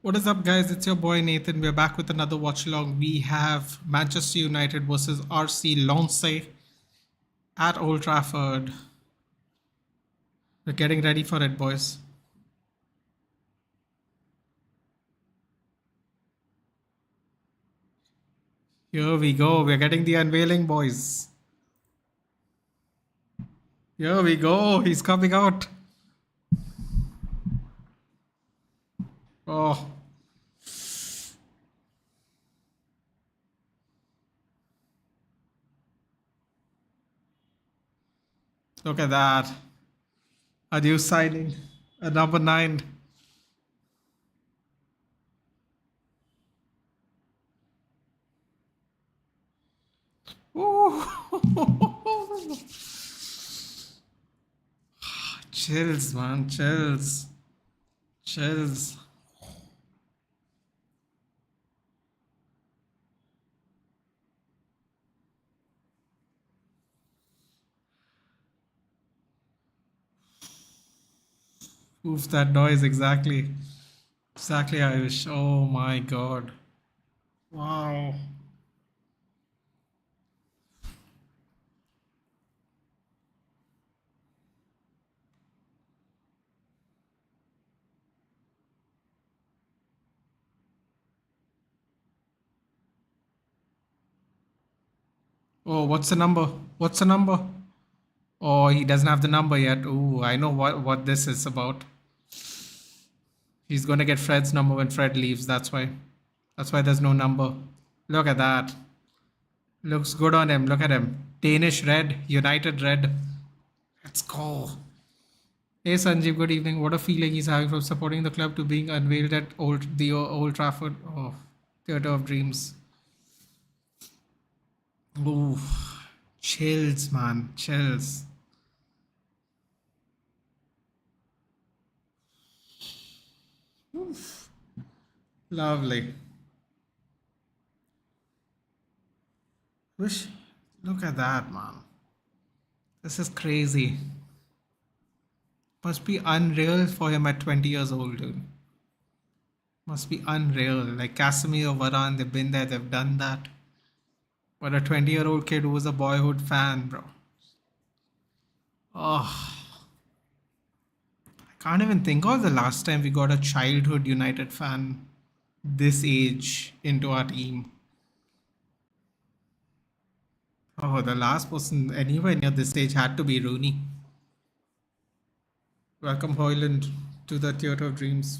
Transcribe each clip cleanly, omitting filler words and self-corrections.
What is up, guys? It's your boy Nathan. We're back with another watch along. We have Manchester United versus RC Lens at Old Trafford. We're getting ready for it, boys. Here we go. We're getting the unveiling, boys. Here we go. He's coming out. Oh. Look at that. A new signing. A number 9. Ooh. Chills, man. Chills. Chills. Oof, that noise exactly. Exactly, I wish. Oh my god. Wow. Oh, what's the number? What's the number? Oh, he doesn't have the number yet. Ooh, I know what this is about. He's gonna get Fred's number when Fred leaves. That's why. That's why there's no number. Look at that. Looks good on him. Look at him. Danish red, United red. Let's go. Hey Sanjeev, good evening. What a feeling he's having from supporting the club to being unveiled at Old Trafford. Oh, Theatre of Dreams. Ooh, chills, man, chills. Oof. Lovely. Wish, look at that, man. This is crazy. Must be unreal for him at 20 years old, dude. Must be unreal. Like Casemiro, Varane, they've been there, they've done that. But a 20-year-old kid who was a boyhood fan, bro. Oh. I can't even think of the last time we got a childhood United fan this age into our team. Oh, the last person anywhere near this stage had to be Rooney. Welcome, HOJLUND, to the Theatre of Dreams.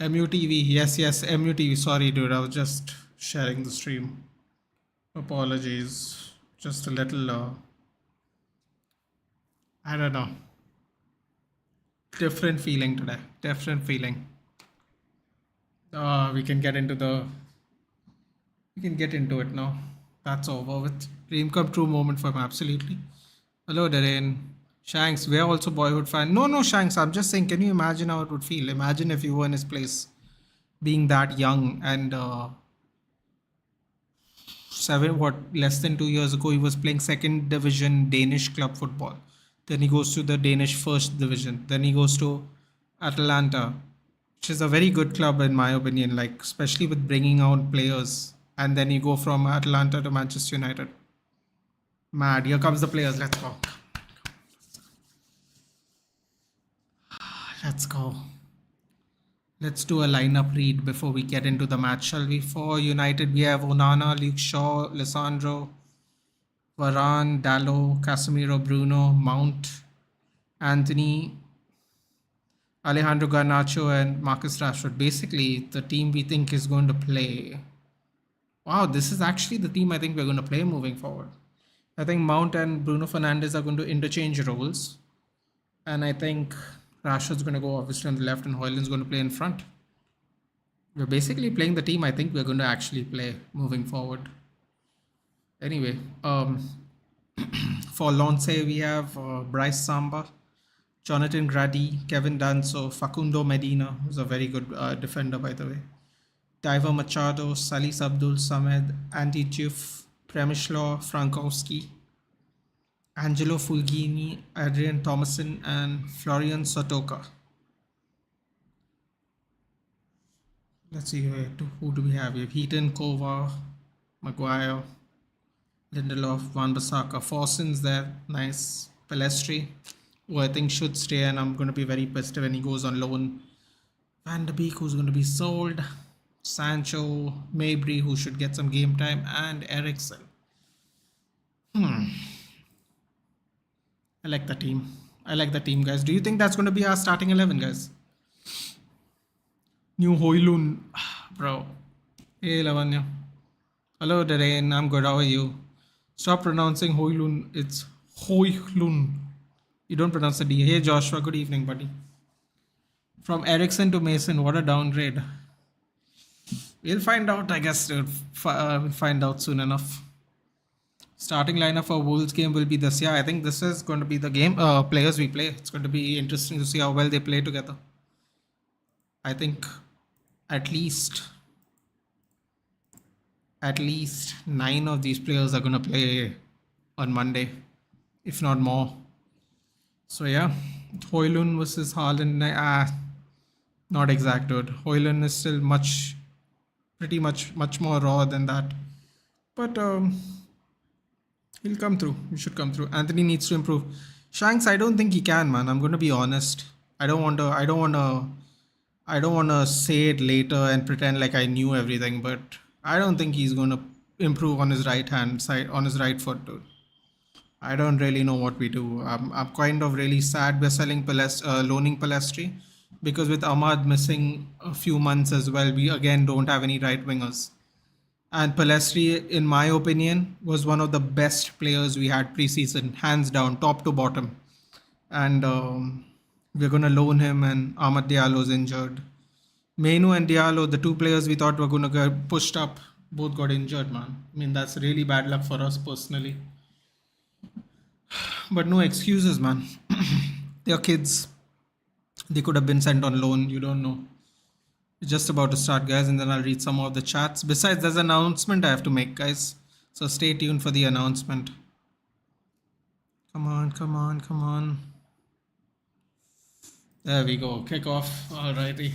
MUTV, yes, MUTV. Sorry, dude, I was just sharing the stream. Apologies. Just a little, I don't know. Different feeling today. Different feeling. We can get into it now. That's over with. Dream come true moment for him, absolutely. Hello, Darren. Shanks, we're also boyhood fan. No, Shanks, I'm just saying, can you imagine how it would feel? Imagine if you were in his place, being that young and less than 2 years ago, he was playing second division Danish club football. Then he goes to the Danish first division. Then he goes to Atalanta, which is a very good club in my opinion, like especially with bringing out players. And then you go from Atalanta to Manchester United. Mad. Here comes the players. Let's go. Let's go. Let's do a lineup read before we get into the match, shall we? For United, we have Onana, Luke Shaw, Lisandro, Varane, Dallo, Casemiro, Bruno, Mount, Anthony, Alejandro Garnacho, and Marcus Rashford. Basically, the team we think is going to play. Wow, this is actually the team I think we're going to play moving forward. I think Mount and Bruno Fernandes are going to interchange roles. And I think Rashford's going to go obviously on the left and HOJLUND's going to play in front. We're basically playing the team I think we're going to actually play moving forward. Anyway, for Lance, we have Bryce Samba, Jonathan Grady, Kevin Danso, Facundo Medina, who's a very good defender, by the way. Diver Machado, Salis Abdul Samed, Andy Juf, Premislaw Frankowski, Angelo Fulgini, Adrian Thomason, and Florian Sotoka. Let's see, who do we have? We have Heaton, Kova, Maguire, Lindelof, Wan Bissaka, Fawson's there, nice. Pelestri, who I think should stay, and I'm going to be very pissed when he goes on loan. Van de Beek, who's going to be sold. Sancho, Mabry, who should get some game time, and Eriksen. I like the team. I like the team, guys. Do you think that's going to be our starting 11, guys? New HOJLUND, bro. Hey, Lavanya. Hello, Darren. I'm good. How are you? Stop pronouncing HOJLUND. It's HOJLUND. You don't pronounce the D. Hey, Joshua. Good evening, buddy. From Eriksen to Mason, what a downgrade. We'll find out, I guess. We'll find out soon enough. Starting lineup for Wolves game will be this. Yeah, I think this is going to be the game players we play. It's going to be interesting to see how well they play together. I think at least 9 of these players are going to play on Monday, if not more. So yeah, HOJLUND versus Haaland. Not exact, dude. HOJLUND is still pretty much more raw than that. But he'll come through. He should come through. Anthony needs to improve. Shanks, I don't think he can, man. I'm going to be honest. I don't want to say it later and pretend like I knew everything, but I don't think he's going to improve on his right hand side, on his right foot, dude. I don't really know what we do. I'm kind of really sad we're loaning Pelestri, because with Ahmad missing a few months as well, we again don't have any right wingers. And Pelestri, in my opinion, was one of the best players we had preseason, hands down, top to bottom. And we're going to loan him, and Ahmad Diallo's injured. Menu and Diallo, the two players we thought were going to get pushed up, both got injured, man. I mean, that's really bad luck for us personally. But no excuses, man. They're kids. They could have been sent on loan. You don't know. It's just about to start, guys, and then I'll read some of the chats. Besides, there's an announcement I have to make, guys. So stay tuned for the announcement. Come on. There we go. Kick off. Alrighty.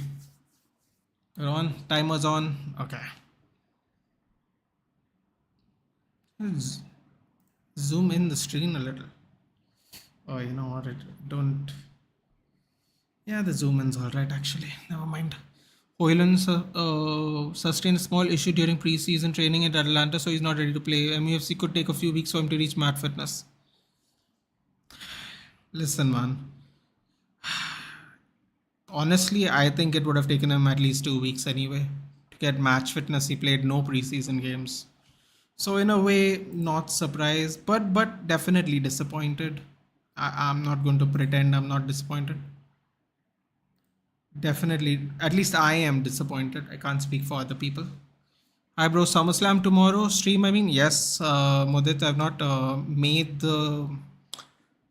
We're on. Timer's on. Okay. Let's zoom in the screen a little. Oh, you know what? Yeah, the zoom in's alright, actually. Never mind. HOJLUND sustained a small issue during preseason training at Atlanta, so he's not ready to play. MUFC could take a few weeks for him to reach mat fitness. Listen, man. Honestly, I think it would have taken him at least 2 weeks anyway to get match fitness. He played no preseason games. So in a way, not surprised, but definitely disappointed. I'm not going to pretend I'm not disappointed. Definitely, at least I am disappointed. I can't speak for other people. Hi bro, SummerSlam tomorrow stream. I mean, yes, Mudit, I've not made the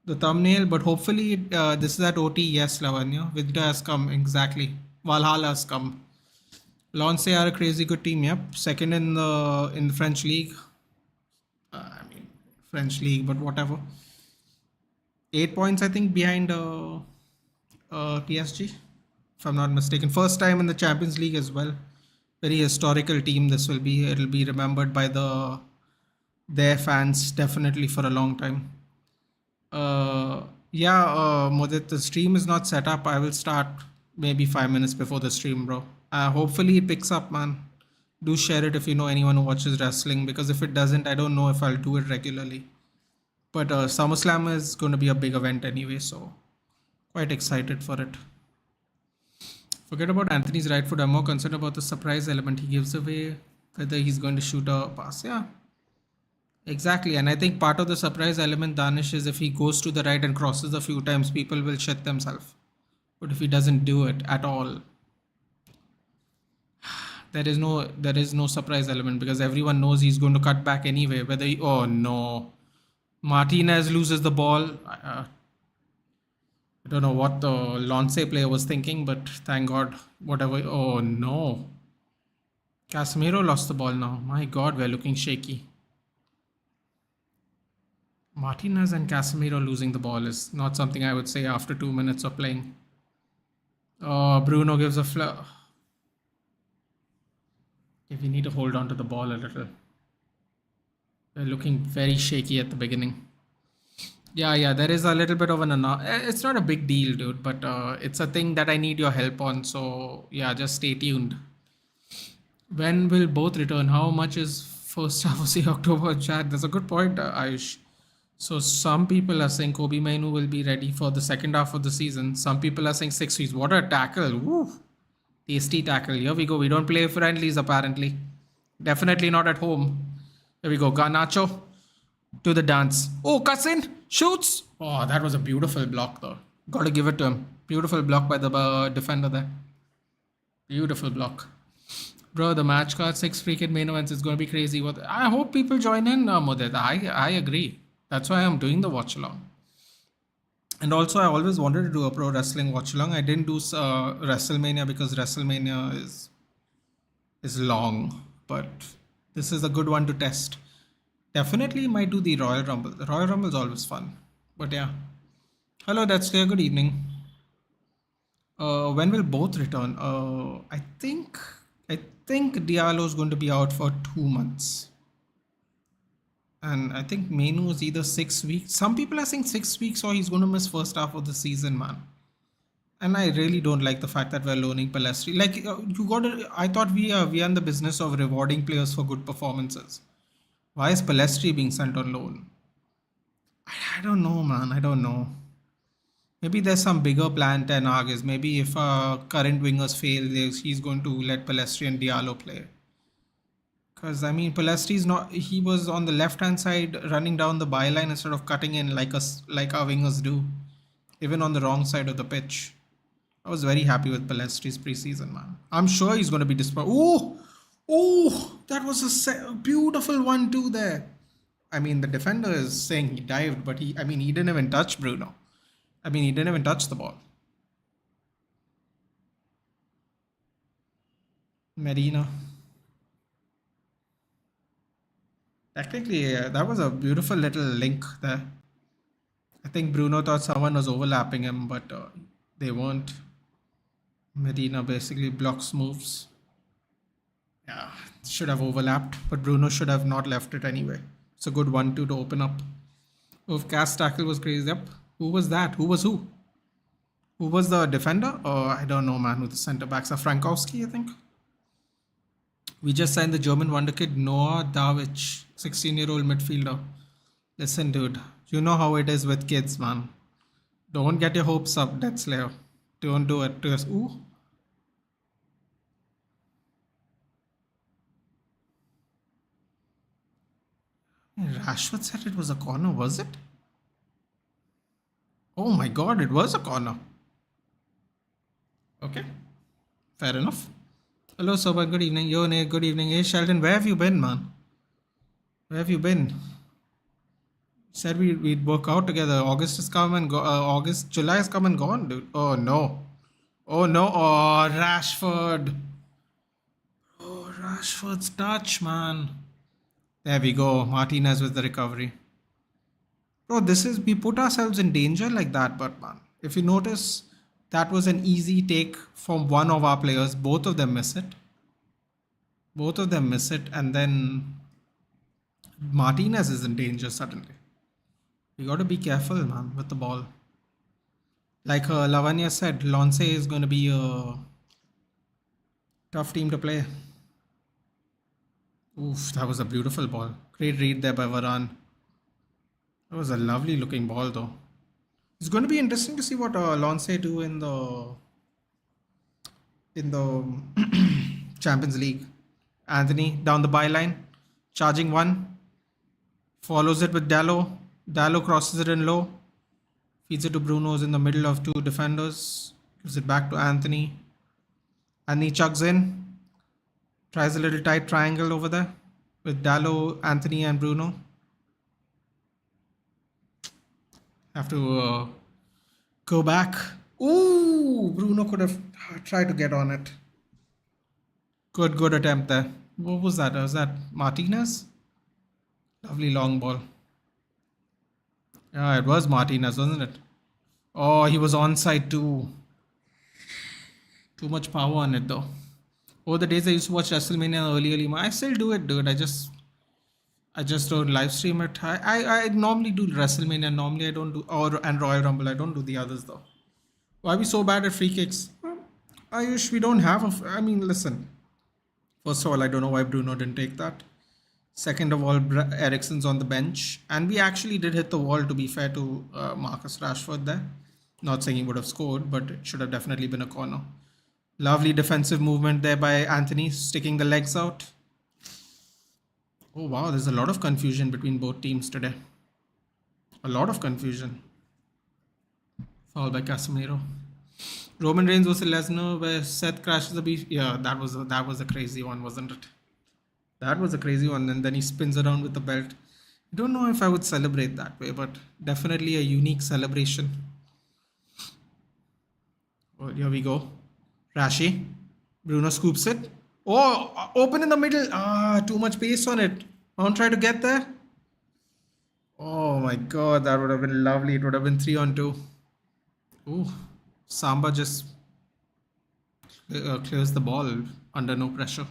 thumbnail, but hopefully this is at OT. Yes, Lavanya, Vidya has come, exactly. Valhalla has come. Lance are a crazy good team. Yep, second in the French league. I mean, French league, but whatever. 8 points, I think, behind PSG, if I'm not mistaken. First time in the Champions League as well. Very historical team this will be. It'll be remembered by their fans definitely for a long time. Mudit, the stream is not set up. I will start maybe 5 minutes before the stream, bro. Hopefully it picks up, man. Do share it if you know anyone who watches wrestling, because if it doesn't, I don't know if I'll do it regularly. But SummerSlam is going to be a big event anyway, so quite excited for it. Forget about Anthony's right foot. I'm more concerned about the surprise element he gives away, whether he's going to shoot a pass. Yeah, exactly. And I think part of the surprise element, Danish, is if he goes to the right and crosses a few times, people will shit themselves. But if he doesn't do it at all, there is no surprise element because everyone knows he's going to cut back anyway. Oh no, Martinez loses the ball. I don't know what the Lance player was thinking, but thank God, whatever. Oh no, Casemiro lost the ball now. My God, we're looking shaky. Martinez and Casemiro losing the ball is not something I would say after 2 minutes of playing. Oh, Bruno gives a flair. If we need to hold on to the ball a little. We're looking very shaky at the beginning. Yeah, there is a little bit of it's not a big deal, dude, but it's a thing that I need your help on. So yeah, just stay tuned. When will both return? How much is first half of the October chat? That's a good point, Ayush. So some people are saying Kobe Mainu will be ready for the second half of the season. Some people are saying 6 weeks. What a tackle! Woo! Tasty tackle. Here we go. We don't play friendlies apparently. Definitely not at home. Here we go. Garnacho to the dance. Oh, Kassin shoots. Oh, that was a beautiful block though. Got to give it to him. Beautiful block by the defender there. Beautiful block. Bro, the match card 6 freaking main events is going to be crazy. I hope people join in, Mudit. I agree. That's why I'm doing the watch along. And also, I always wanted to do a pro wrestling watch along. I didn't do WrestleMania because WrestleMania is long, but this is a good one to test. Definitely might do the Royal Rumble. The Royal Rumble is always fun. But yeah. Hello, that's clear. Good evening. When will both return? I think Diallo is going to be out for 2 months. And I think Mainu is either 6 weeks. Some people are saying 6 weeks or he's going to miss first half of the season, man. And I really don't like the fact that we're loaning Palestri. Like I thought we are in the business of rewarding players for good performances. Why is Palestri being sent on loan? I don't know, man. I don't know. Maybe there's some bigger plan Ten Hag is. Maybe if current wingers fail, he's going to let Palestri and Diallo play. Because I mean, Palestri's not. He was on the left-hand side, running down the byline instead of cutting in like our wingers do, even on the wrong side of the pitch. I was very happy with Palestri's preseason, man. I'm sure he's going to be disappointed. Oh, that was a beautiful 1-2 there. I mean, the defender is saying he dived, but he didn't even touch Bruno. I mean, he didn't even touch the ball. Medina. Technically, that was a beautiful little link there. I think Bruno thought someone was overlapping him, but they weren't. Medina basically blocks moves. Yeah, should have overlapped, but Bruno should have not left it anyway. It's a good 1-2 to open up. Oh, cast tackle was crazy. Yep. Who was that? Who was who? Who was the defender? Oh, I don't know, man. Who the centre backs are? Frankowski, I think. We just signed the German wonder kid Noah Davic, 16-year-old midfielder. Listen, dude, you know how it is with kids, man. Don't get your hopes up, Death Slayer. Don't do it to us. Ooh. Rashford said it was a corner, was it? Oh my God, it was a corner. Okay, fair enough. Hello, Soba. Good evening. Yo, Nate. Good evening. Hey, Sheldon. Where have you been, man? Where have you been? Said we'd work out together. August has come and go. July has come and gone, dude. Oh no. Oh no. Oh, Rashford. Oh, Rashford's touch, man. There we go. Martinez with the recovery. Bro, we put ourselves in danger like that, but man, if you notice, that was an easy take from one of our players. Both of them miss it. And then Martinez is in danger suddenly. You got to be careful, man, with the ball. Like Lavanya said, Lance is going to be a tough team to play. Oof, that was a beautiful ball. Great read there by Varane. That was a lovely looking ball, though. It's going to be interesting to see what Lance do in the Champions League. Anthony down the byline, charging one, follows it with Dallo. Dallo crosses it in low, feeds it to Bruno's in the middle of two defenders, gives it back to Anthony. And he chugs in, tries a little tight triangle over there with Dallo, Anthony, and Bruno. Have to go back. Ooh, Bruno could have tried to get on it. Good attempt there. What was that? Was that Martinez? Lovely long ball. Yeah, it was Martinez, wasn't it? Oh, he was onside too. Too much power on it though. Over the days I used to watch WrestleMania early. I still do it, dude. I just don't live stream it. I normally do WrestleMania. Normally I don't do and Royal Rumble. I don't do the others though. Why are we so bad at free kicks? Ayush, we don't have I mean, listen. First of all, I don't know why Bruno didn't take that. Second of all, Eriksen's on the bench. And we actually did hit the wall, to be fair to Marcus Rashford there. Not saying he would have scored, but it should have definitely been a corner. Lovely defensive movement there by Anthony, sticking the legs out. Oh, wow, there's a lot of confusion between both teams today. A lot of confusion. Foul by Casemiro. Roman Reigns versus Lesnar, where Seth crashes the beef. Yeah, that was a crazy one, wasn't it? That was a crazy one. And then he spins around with the belt. I don't know if I would celebrate that way, but definitely a unique celebration. Oh, here we go. Rashi. Bruno scoops it. Oh, open in the middle. Too much pace on it. Mount try to get there. Oh my god, that would have been lovely. It would have been 3-on-2. Ooh, Samba just clears the ball under no pressure.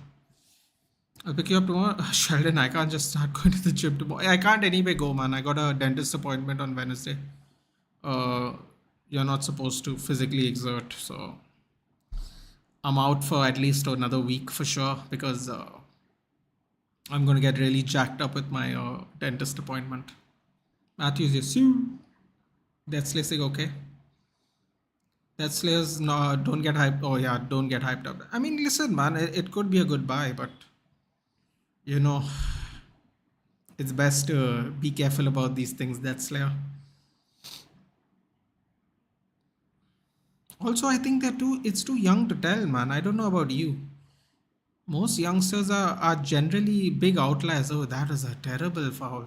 I'll pick you up tomorrow. Sheldon, I can't just start going to the gym tomorrow. I can't anyway go, man. I got a dentist appointment on Wednesday. You're not supposed to physically exert, so I'm out for at least another week for sure because I'm going to get really jacked up with my dentist appointment. Matthews, yes, you. Death Slaying, okay. Death Slayers, no, don't get hyped. Oh, yeah, don't get hyped up. I mean, listen, man, it could be a good buy, but you know, it's best to be careful about these things. Death Slayer. Also, I think it's too young to tell, man. I don't know about you. Most youngsters are generally big outliers. Oh, that is a terrible foul.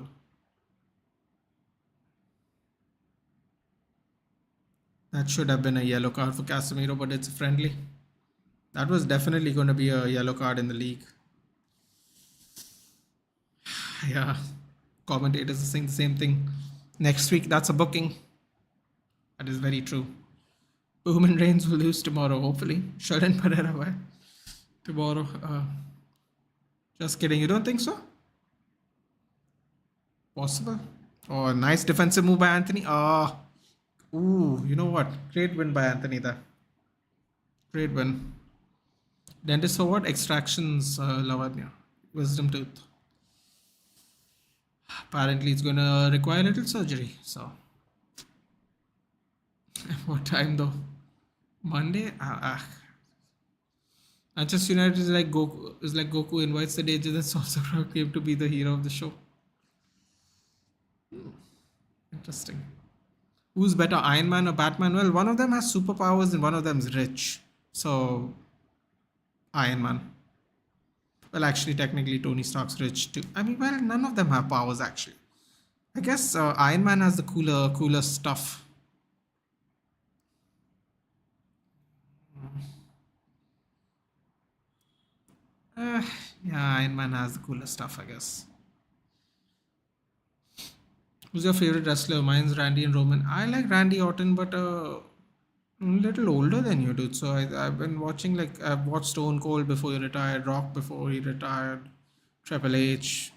That should have been a yellow card for Casemiro, but it's friendly. That was definitely going to be a yellow card in the league. Yeah, commentators are saying the same thing. Next week, that's a booking. That is very true. Roman Reigns will lose tomorrow, hopefully. Sheldon Pereira, why? Tomorrow. Just kidding. You don't think so? Possible. Oh, nice defensive move by Anthony. Ooh, you know what? Great win by Anthony there. Great win. Dentist for what? Extractions, Lavanya. Wisdom tooth. Apparently, it's going to require a little surgery. So, what time though? Monday? Manchester United is like Goku. Is like Goku invites the Danger that Sorcerer came to be the hero of the show. Interesting. Who's better, Iron Man or Batman? Well, one of them has superpowers and one of them's rich. So, Iron Man. Well, actually, technically, Tony Stark's rich too. I mean, well, none of them have powers actually. I guess Iron Man has the cooler stuff. Yeah, Iron Man has the cooler stuff, I guess. Who's your favorite wrestler? Mine's Randy and Roman. I like Randy Orton, but a little older than you, dude. So I've been watching, like, I've watched Stone Cold before he retired, Rock before he retired, Triple H,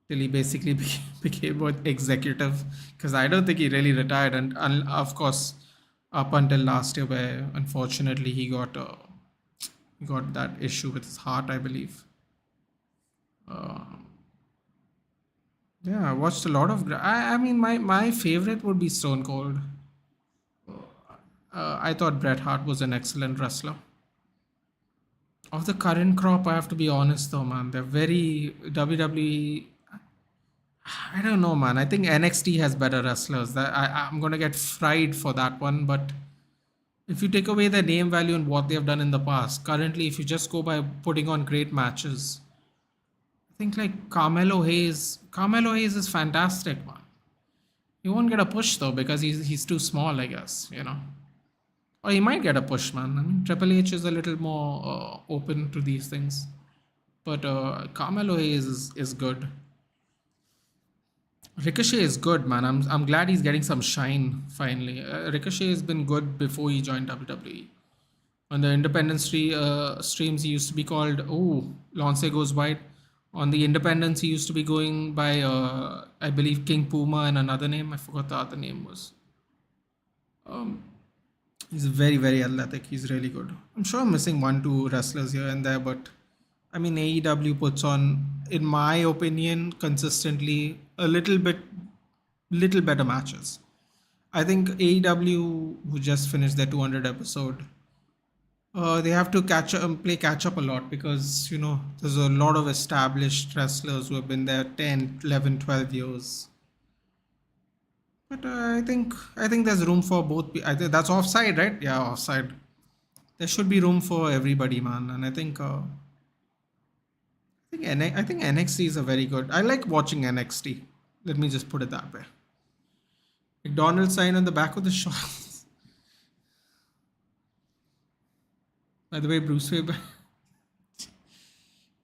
till he basically became an executive. Because I don't think he really retired, and of course, up until last year, where unfortunately he got that issue with his heart, I believe. Yeah, I watched a lot of. I mean, my favorite would be Stone Cold. I thought Bret Hart was an excellent wrestler. Of the current crop, I have to be honest though, man. They're very WWE. I don't know, man. I think NXT has better wrestlers. I'm gonna get fried for that one, but if you take away the name value and what they have done in the past, currently, if you just go by putting on great matches, I think like Carmelo Hayes is fantastic, man. He won't get a push though because he's too small, I guess. Or he might get a push, man. I mean, Triple H is a little more open to these things, but Carmelo Hayes is good. Ricochet is good, man. I'm glad he's getting some shine finally. Ricochet has been good before he joined WWE. On the streams, he used to be called Lance Goes White. On the Independence, he used to be going by I believe King Puma and another name. I forgot the other name was. Um, he's very athletic. He's really good. I'm sure I'm missing one two wrestlers here and there, but I mean AEW puts on, in my opinion, consistently a little better matches. I think AEW, who just finished their 200 episode, they have to play catch up a lot because there's a lot of established wrestlers who have been there 10, 11, 12 years. But I think there's room for both. I think that's offside, right? Yeah, offside. There should be room for everybody, man. And I think NXT is a very good. I like watching NXT. Let me just put it that way. McDonald's sign on the back of the shorts. By the way, Bruce Wayne.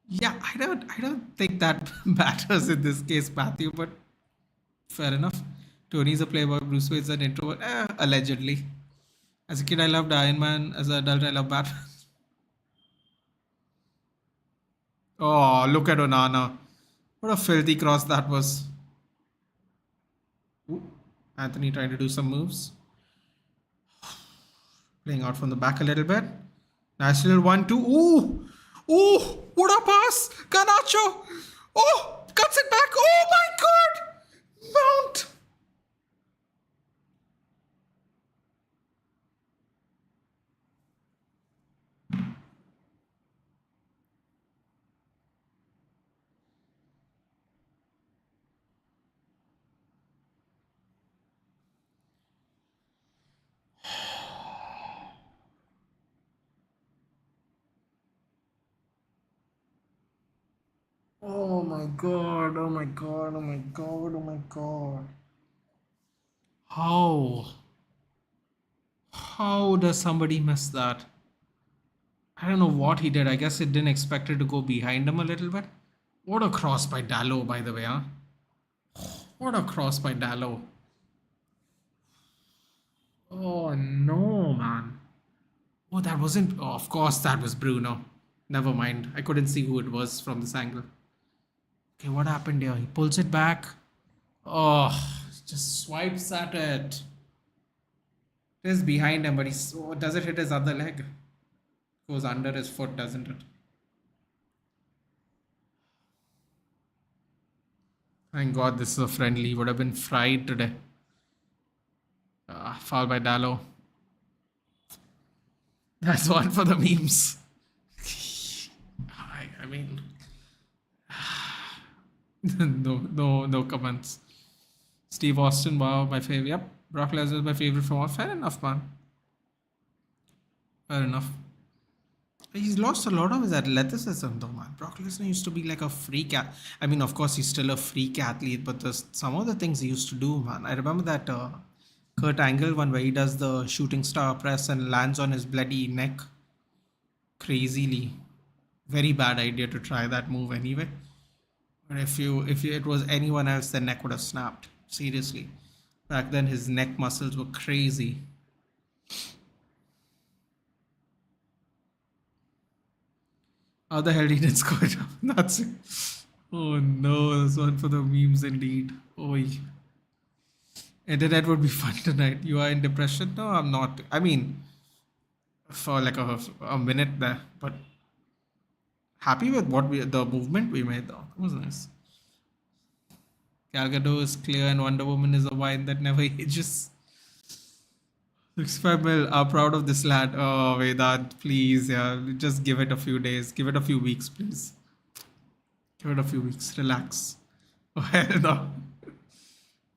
Yeah, I don't think that matters in this case, Matthew. But fair enough. Tony's a playboy. Bruce Wayne's an introvert. Allegedly. As a kid, I loved Iron Man. As an adult, I love Batman. Oh, look at Onana. What a filthy cross that was. Ooh, Anthony trying to do some moves. Playing out from the back a little bit. Nice little 1-2. Ooh! Ooh! What a pass! Ganacho! Oh! Cuts it back! Oh my god! Mount! Oh my god, oh my god, oh my god, oh my god. How? How does somebody miss that? I don't know what he did. I guess it didn't expect it to go behind him a little bit. What a cross by Dallo, by the way, huh? What a cross by Dallo. Oh no, man. Oh, that wasn't. Oh, of course, that was Bruno. Never mind. I couldn't see who it was from this angle. Okay, what happened here? He pulls it back. Oh, just swipes at it. It is behind him, but does it hit his other leg? Goes under his foot, doesn't it? Thank God this is a friendly. He would have been fried today. Foul by Dallo. That's one for the memes. I mean, no comments. Steve Austin, wow, my favorite. Yep, Brock Lesnar is my favorite from all. Fair enough, man. Fair enough. He's lost a lot of his athleticism, though, man. Brock Lesnar used to be like a freak. I mean, of course, he's still a freak athlete, but some of the things he used to do, man. I remember that Kurt Angle one where he does the shooting star press and lands on his bloody neck crazily. Very bad idea to try that move anyway. But if it was anyone else, the neck would have snapped. Seriously, back then his neck muscles were crazy. How the hell he didn't score it? That's it. Oh no, this one for the memes indeed. Oi. Internet would be fun tonight. You are in depression? No, I'm not. I mean, for like a minute there, but happy with the movement we made though. It was nice. Gal Gadot is clear and Wonder Woman is a wine that never ages. 65 mil are proud of this lad. Oh, Vedant, please, yeah. Just give it a few days. Give it a few weeks, please. Give it a few weeks. Relax. Oh, hell no.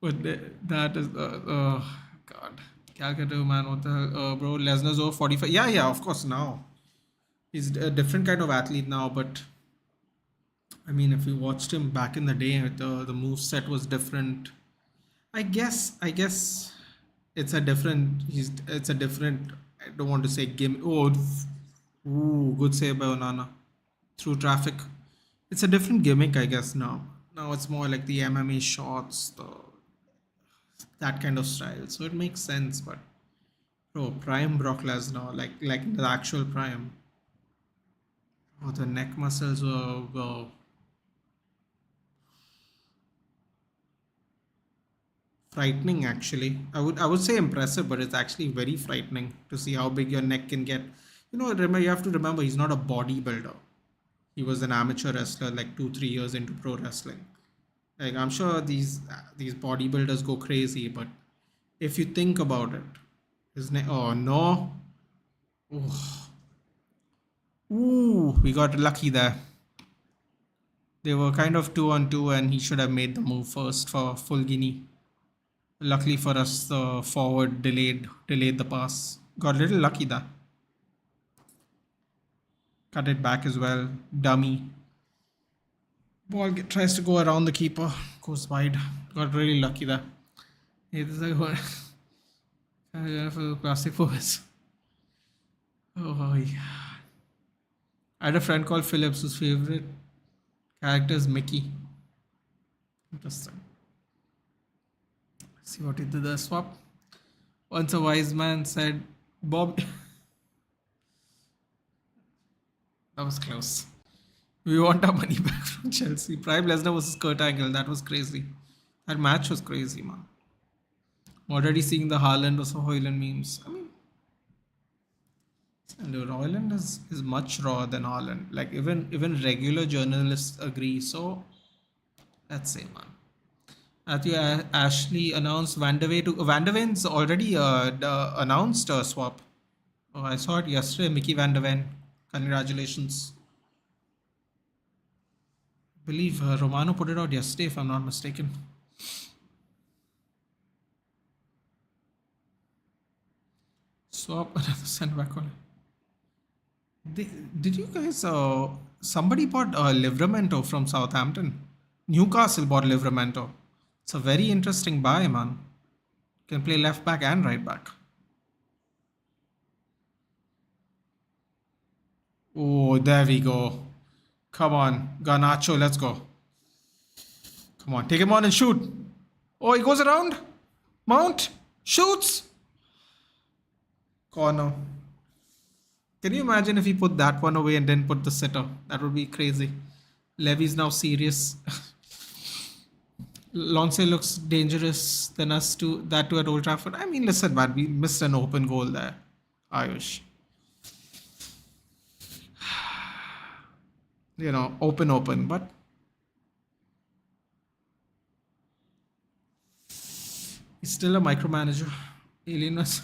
But that is, God. Gal Gadot, man, what the hell? Bro, Lesnar's over 45. Yeah, yeah, of course, now. He's a different kind of athlete now, but I mean, if you watched him back in the day, the move set was different. I guess it's a different. It's a different. I don't want to say game. Oh, ooh, good save by Onana through traffic. It's a different gimmick, I guess now. Now it's more like the MMA shots, that kind of style. So it makes sense. But bro, prime Brock Lesnar, like the actual prime. Oh, the neck muscles were frightening actually. I would say impressive, but it's actually very frightening to see how big your neck can get. Remember, you have to remember he's not a bodybuilder. He was an amateur wrestler like 2 3 years into pro wrestling. Like I'm sure these bodybuilders go crazy, but if you think about it, his neck. Oh no! Oh, ooh, we got lucky there. They were kind of 2 on 2, and he should have made the move first for full guinea. Luckily for us, the forward delayed the pass. Got a little lucky there. Cut it back as well. Dummy. Ball tries to go around the keeper. Goes wide. Got really lucky there. This is like for plastic forwards. Oh yeah. I had a friend called Phillips whose favorite character is Mickey. Interesting. See what he did the swap. Once a wise man said, Bob. That was close. We want our money back from Chelsea. Prime Lesnar versus Kurt Angle. That was crazy. That match was crazy, man. I'm already seeing the HOJLUND versus HOJLUND memes. I mean, HOJLUND is much rawer than HOJLUND. Like even regular journalists agree. So let's say, man. Matthew Ashley announced Van der Ven's already announced a swap. Oh, I saw it yesterday. Mickey Van der Ven. Congratulations. I believe Romano put it out yesterday, if I'm not mistaken. Swap another center back on. Did you guys? Somebody bought Livramento from Southampton. Newcastle bought Livramento. It's a very interesting buy, man. Can play left back and right back. Oh, there we go. Come on, Garnacho, let's go. Come on, take him on and shoot. Oh, he goes around. Mount, shoots. Corner. Can you imagine if he put that one away and then put the sitter? That would be crazy. Levy's now serious. Lonsey looks dangerous than us too. That too at Old Trafford. I mean, listen, man, we missed an open goal there. Ayush. Open, but he's still a micromanager. Alien was.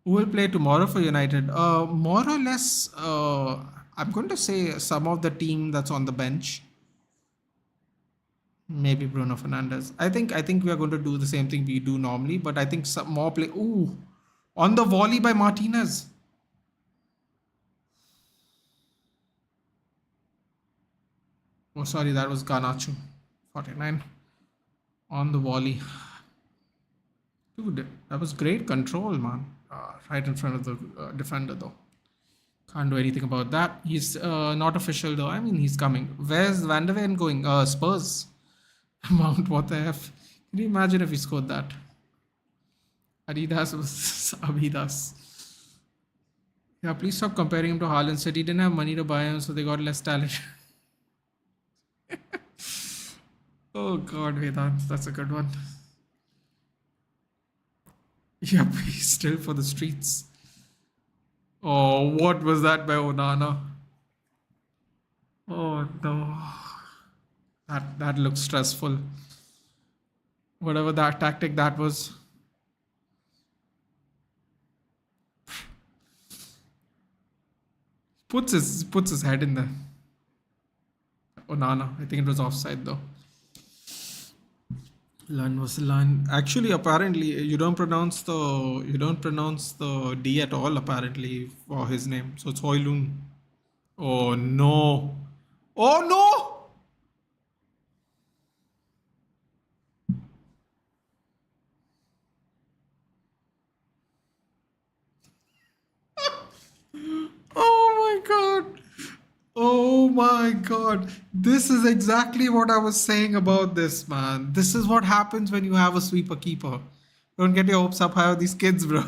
Who will play tomorrow for United? More or less, I'm going to say some of the team that's on the bench. Maybe Bruno Fernandes. I think we are going to do the same thing we do normally, but I think some more play. Ooh, on the volley by Martinez. Oh, sorry, that was Garnacho. 49 on the volley. Dude, that was great control, man. Right in front of the defender, though. Can't do anything about that. He's not official, though. I mean, he's coming. Where's Van der Ven going? Spurs. Mount, what the F? Can you imagine if he scored that? Adidas was Abidas. Yeah, please stop comparing him to Haaland. Said he didn't have money to buy him, so they got less talent. Oh God, Vedant, that's a good one. Yep, he's still for the streets. Oh, what was that by Onana? Oh no. That looks stressful. Whatever that tactic that was. Puts his head in there. Onana. I think it was offside though. Lund was Lund. Actually, apparently, you don't pronounce the D at all. Apparently, for his name, so it's HOJLUND. Oh no! Oh no! Oh my god! Oh my god! This is exactly what I was saying about this, man. This is what happens when you have a sweeper keeper. Don't get your hopes up high with these kids, bro.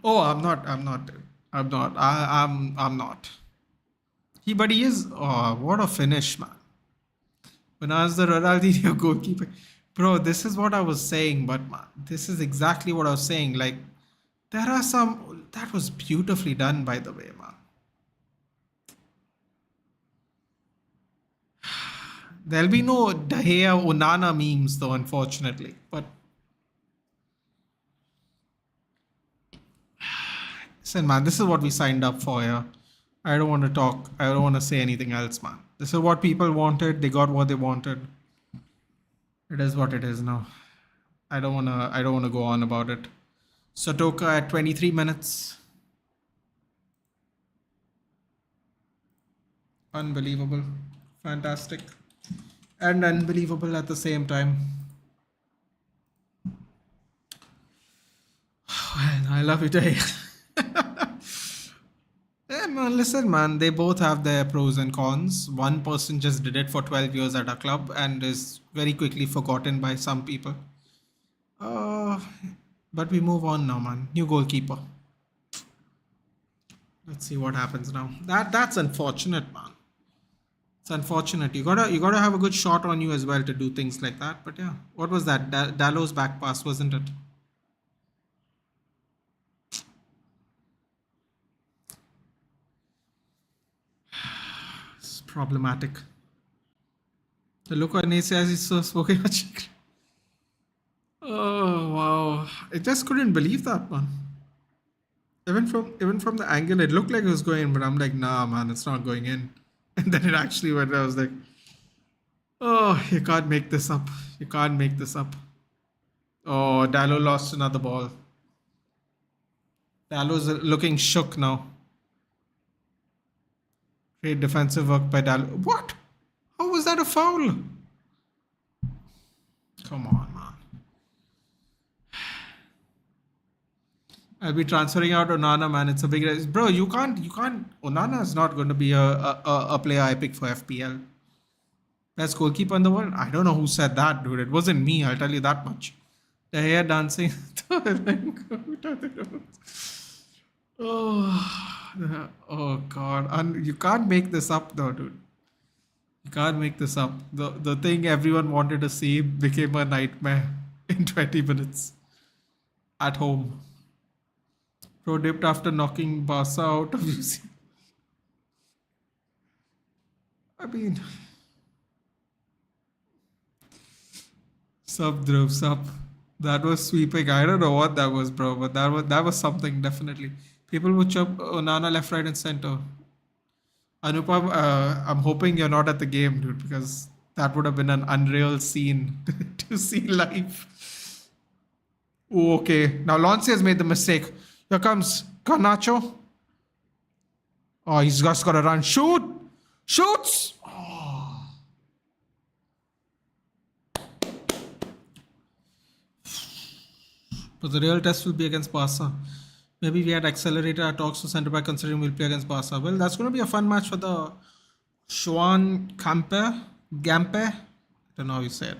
Oh, I'm not. I'm not. I'm not. I'm not. But he is. Oh, what a finish, man! When I was the Ronaldinho goalkeeper, bro. This is what I was saying. But man, this is exactly what I was saying. Like there are some. That was beautifully done, by the way, man. There'll be no De Gea Onana memes though, unfortunately. But listen, man, this is what we signed up for here. I don't want to talk. I don't want to say anything else, man. This is what people wanted. They got what they wanted. It is what it is now. I don't wanna. I don't wanna go on about it. Sotoka at 23 minutes. Unbelievable. Fantastic. And unbelievable at the same time. I love it. Yeah, man, listen, man, they both have their pros and cons. One person just did it for 12 years at a club and is very quickly forgotten by some people. Uh, but we move on now, man. New goalkeeper. Let's see what happens now. That's unfortunate, man. It's unfortunate. You gotta have a good shot on you as well to do things like that. But yeah, what was that? Dallow's back pass, wasn't it? It's problematic. The look on his eyes is so spoken. Oh wow! I just couldn't believe that one. Even from the angle, it looked like it was going in, but I'm like, nah, man, it's not going in. And then it actually went. I was like, oh, you can't make this up. You can't make this up. Oh, Dallo lost another ball. Dallo's looking shook now. Great defensive work by Dallo. What? How was that a foul? Come on, man. I'll be transferring out Onana, man. It's a big race. Bro, you can't. Onana is not going to be a player I pick for FPL. Best goalkeeper in the world? I don't know who said that, dude. It wasn't me, I'll tell you that much. The hair dancing. Oh god. And you can't make this up though, dude. You can't make this up. The thing everyone wanted to see became a nightmare in 20 minutes. At home. Pro dipped after knocking Barca out of UC. I mean, sub Dhruv, sub. That was sweeping. I don't know what that was, bro, but that was something definitely. People would chop Onana left, right, and center. Anupam, I'm hoping you're not at the game, dude, because that would have been an unreal scene to see live. Oh, okay. Now Lonce has made the mistake. Here comes Garnacho. Oh, he's just got to run. Shoot! Shoots! But the real test will be against Barca. Maybe we had accelerated our talks to centre back considering we'll play against Barca. Well, that's going to be a fun match for the Schwan Gampe. I don't know how you say it.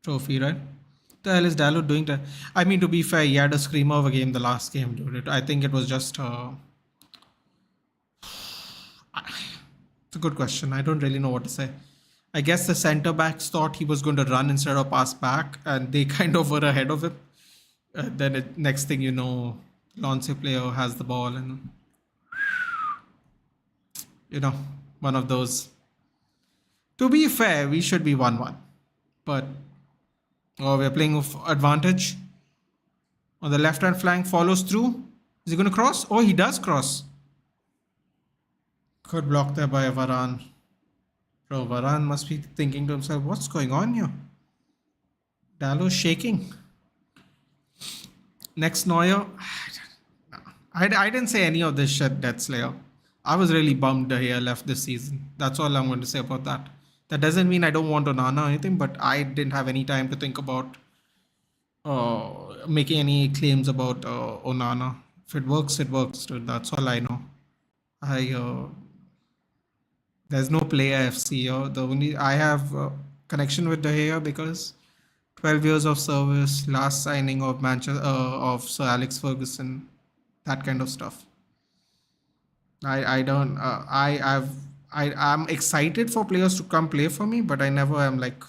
Trophy, right? The hell is Dalot doing that? I mean, to be fair, he had a screamer of a game the last game, dude. I think it was just. It's a good question. I don't really know what to say. I guess the centre backs thought he was going to run instead of pass back, and they kind of were ahead of him. Then next thing you know, Lance player has the ball, and one of those. To be fair, we should be 1-1. But we're playing with advantage. On the left hand flank, follows through. Is he going to cross? Oh, he does cross. Good block there by Varane. Bro, Varane must be thinking to himself, what's going on here? Dallo's shaking. Next Neuer. I didn't say any of this shit, Death Slayer. I was really bummed De Gea left this season. That's all I'm going to say about that. That doesn't mean I don't want Onana or anything, but I didn't have any time to think about making any claims about Onana. If it works, it works, dude. That's all I know. There's no player FC here. The only I have connection with De Gea because 12 years of service, last signing of Manchester of Sir Alex Ferguson, that kind of stuff. I'm excited for players to come play for me, but I never am like,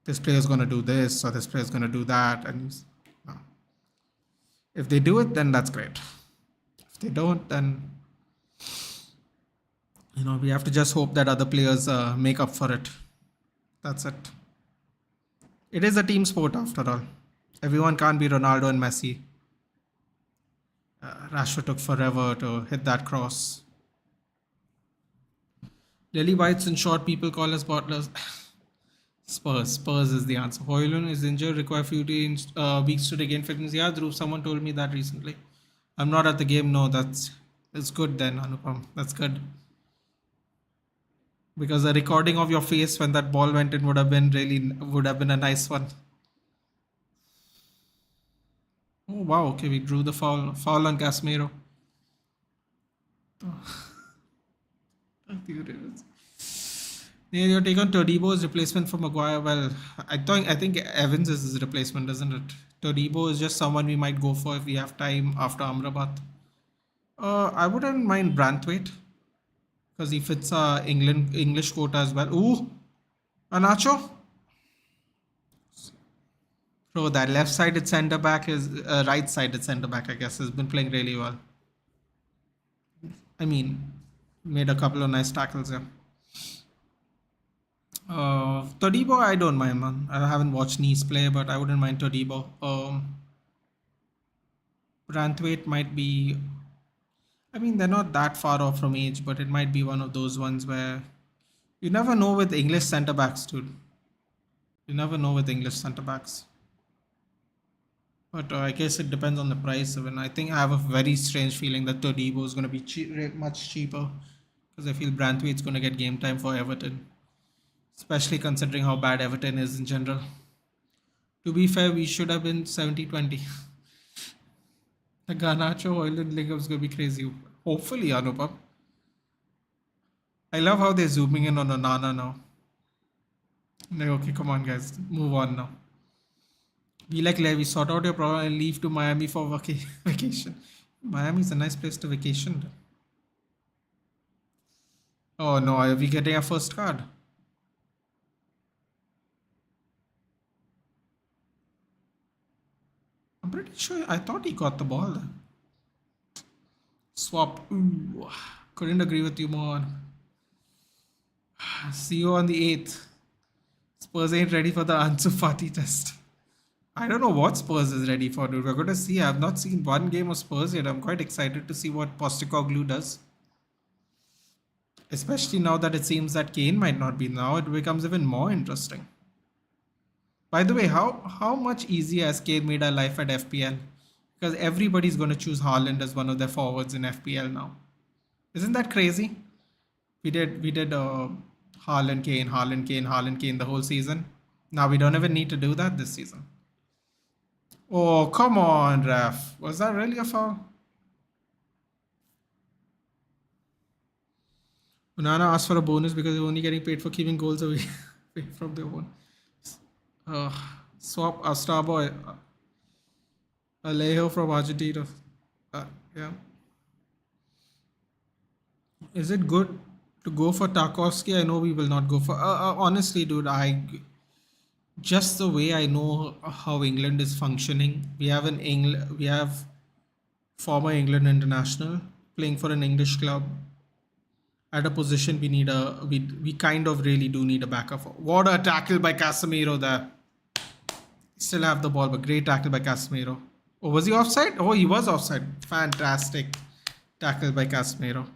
this player's gonna do this or this player's gonna do that. And no. If they do it, then that's great. If they don't, then we have to just hope that other players make up for it. That's it. It is a team sport after all. Everyone can't be Ronaldo and Messi. Rashford took forever to hit that cross. Lily Whites in short, people call us bottlers. Spurs is the answer. HOJLUND is injured, require few weeks to regain fitness. Yeah, Dhruv, someone told me that recently. I'm not at the game. No, that's good then, Anupam. That's good. Because the recording of your face when that ball went in would have been a nice one. Oh wow, okay, we drew the foul on Casemiro. Your take on Todibo's replacement for Maguire? Well, I think Evans is his replacement, isn't it? Todibo is just someone we might go for if we have time after Amrabat. I wouldn't mind Branthwaite because he fits our English quota as well. Ooh, Anacho. So that left-sided centre back is right-sided centre back, I guess, has been playing really well. I mean, made a couple of nice tackles here. Todibo, I don't mind, man. I haven't watched Nice play, but I wouldn't mind Todibo. Branthwaite might be. I mean, they're not that far off from age, but it might be one of those ones where you never know with English centre backs, dude. You never know with English centre backs. But I guess it depends on the price. I think I have a very strange feeling that Todibo is going to be much cheaper because I feel Branthwaite's going to get game time for Everton, especially considering how bad Everton is in general. To be fair, we should have been 70-20. The Garnacho HOJLUND link is going to be crazy. Hopefully, Anupam. I love how they're zooming in on Onana now. Like, okay, come on, guys. Move on now. Be like Levy, sort out your problem and leave to Miami for vacation. Miami's a nice place to vacation. Oh no, are we getting our first card? I'm pretty sure, I thought he got the ball then. Swap. Ooh, couldn't agree with you more. See you on the 8th. Spurs ain't ready for the Ansu Fati test. I don't know what Spurs is ready for, dude. We're going to see. I've not seen one game of Spurs yet. I'm quite excited to see what Postecoglou does. Especially now that it seems that Kane might not be. Now it becomes even more interesting. By the way, how much easier has Kane made our life at FPL? Because everybody's going to choose Haaland as one of their forwards in FPL now. Isn't that crazy? We did Haaland, Kane the whole season. Now we don't even need to do that this season. Oh, come on, ref. Was that really a foul? Onana asked for a bonus because they're only getting paid for keeping goals away from their own. Swap a star boy. Alejo from Argentina. Yeah. Is it good to go for Tarkovsky? I know we will not go for. Honestly, dude, just the way I know how England is functioning. We have former England international playing for an English club. at a position we kind of really do need a backup. What a tackle by Casemiro there. Still have the ball, but great tackle by Casemiro. Oh, was he offside? Oh, he was offside. Fantastic tackle by Casemiro.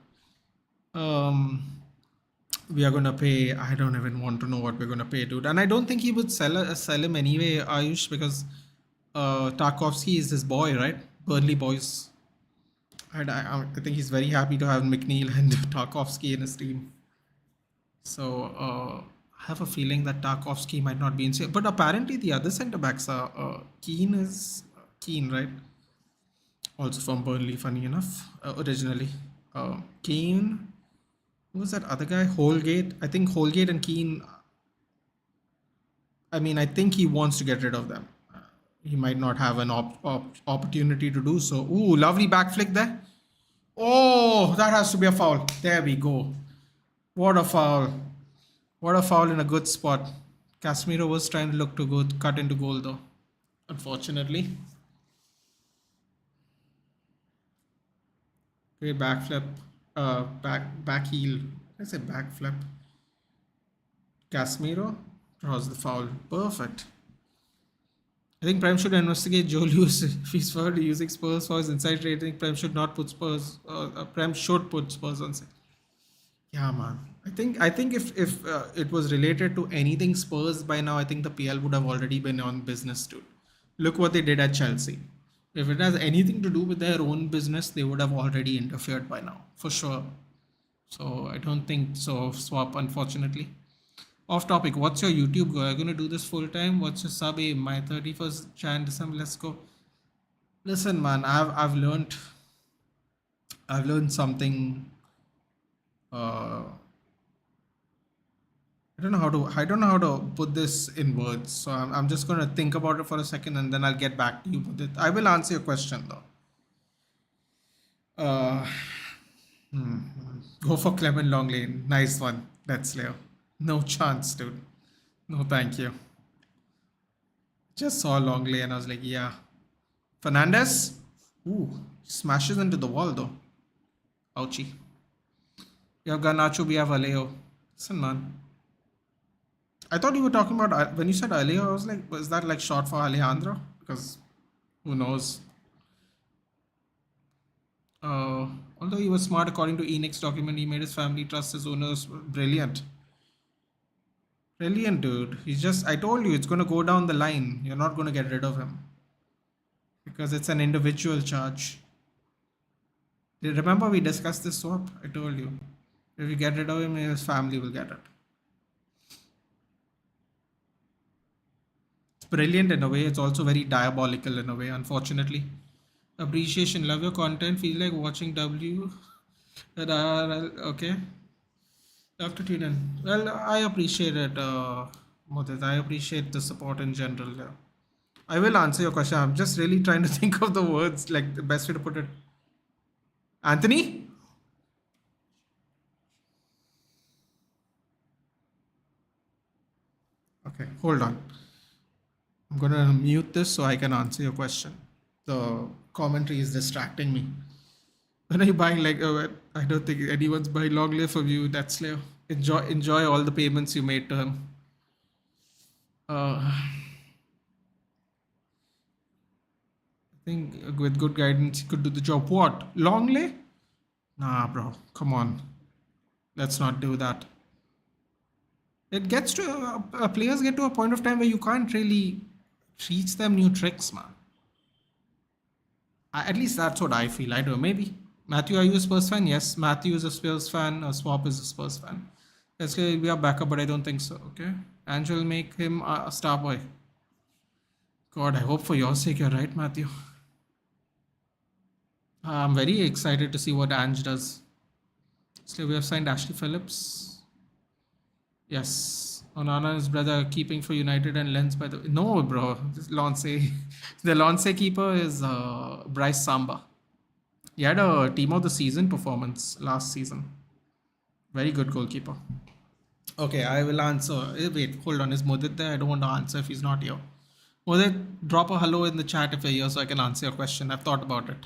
We are gonna pay. I don't even want to know what we're gonna pay, dude. And I don't think he would sell him anyway, Ayush, because Tarkovsky is his boy, right? Burnley boys. And I think he's very happy to have McNeil and Tarkovsky in his team. So I have a feeling that Tarkovsky might not be in. But apparently the other centre backs are Keane, right? Also from Burnley, funny enough, originally. Keane. Who was that other guy? Holgate. I think Holgate and Keane. I mean, I think he wants to get rid of them. He might not have an opportunity to do so. Ooh, lovely back flick there. Oh, that has to be a foul. There we go. What a foul. What a foul in a good spot. Casemiro was trying to look to go cut into goal though. Unfortunately. Great backflip. Back heel. I say backflip. Casemiro draws the foul. Perfect. I think Prem should investigate Joe Lewis if he's for using Spurs for his inside rating. Prem should not put Spurs. Prem should put Spurs on side. Yeah, man. I think if it was related to anything Spurs by now, I think the PL would have already been on business too. Look what they did at Chelsea. If it has anything to do with their own business, they would have already interfered by now, for sure. So I don't think so. Swap, unfortunately. Off topic, what's your YouTube goal? Are you going to do this full time? What's your sub aim? My 31st Jan December, let's go. Listen, man, I've learned something. I don't know how to put this in words. So I'm just going to think about it for a second and then I'll get back to you with it. I will answer your question though. Go for Clement Long Lane. Nice one. That's Leo. No chance, dude. No, thank you. Just saw Long Lane and I was like, yeah. Fernandez? Ooh, smashes into the wall though. Ouchie. You have Garnacho, we have Alejo. Listen, man. I thought you were talking about, when you said Alejo, I was like, was that like short for Alejandro? Because who knows? Although he was smart, according to Enix document, he made his family trust his owners. Brilliant. Brilliant, dude. He's just, I told you, it's going to go down the line. You're not going to get rid of him. Because it's an individual charge. Remember we discussed this swap? I told you. If you get rid of him, his family will get it. It's brilliant in a way. It's also very diabolical in a way, unfortunately. Appreciation. Love your content. Feel like watching W. Okay. Love to tune in. Well, I appreciate it, Mudit. I appreciate the support in general. Yeah. I will answer your question. I'm just really trying to think of the words, like the best way to put it. Anthony? Okay, hold on. I'm going to mute this so I can answer your question. The commentary is distracting me. When are you buying like I don't think anyone's buying long live from you. That's Leo. Enjoy all the payments you made to him. I think with good guidance he could do the job. What? Longley? Nah, bro. Come on. Let's not do that. It gets to players get to a point of time where you can't really teach them new tricks, man. At least that's what I feel. I don't know. Maybe. Matthew, are you a Spurs fan? Yes. Matthew is a Spurs fan. Swap is a Spurs fan. Let's say we are backup, but I don't think so. Okay. Angel make him a star boy. God, I hope for your sake you're right, Matthew. I'm very excited to see what Ange does. So we have signed Ashley Phillips. Yes. Onana his brother keeping for United and Lens by the way. No, bro. This Lance. The Lance keeper is Bryce Samba. He had a team of the season performance last season. Very good goalkeeper. Okay, I will answer. Wait, hold on. Is Mudit there? I don't want to answer if he's not here. Mudit, drop a hello in the chat if you're here so I can answer your question. I've thought about it.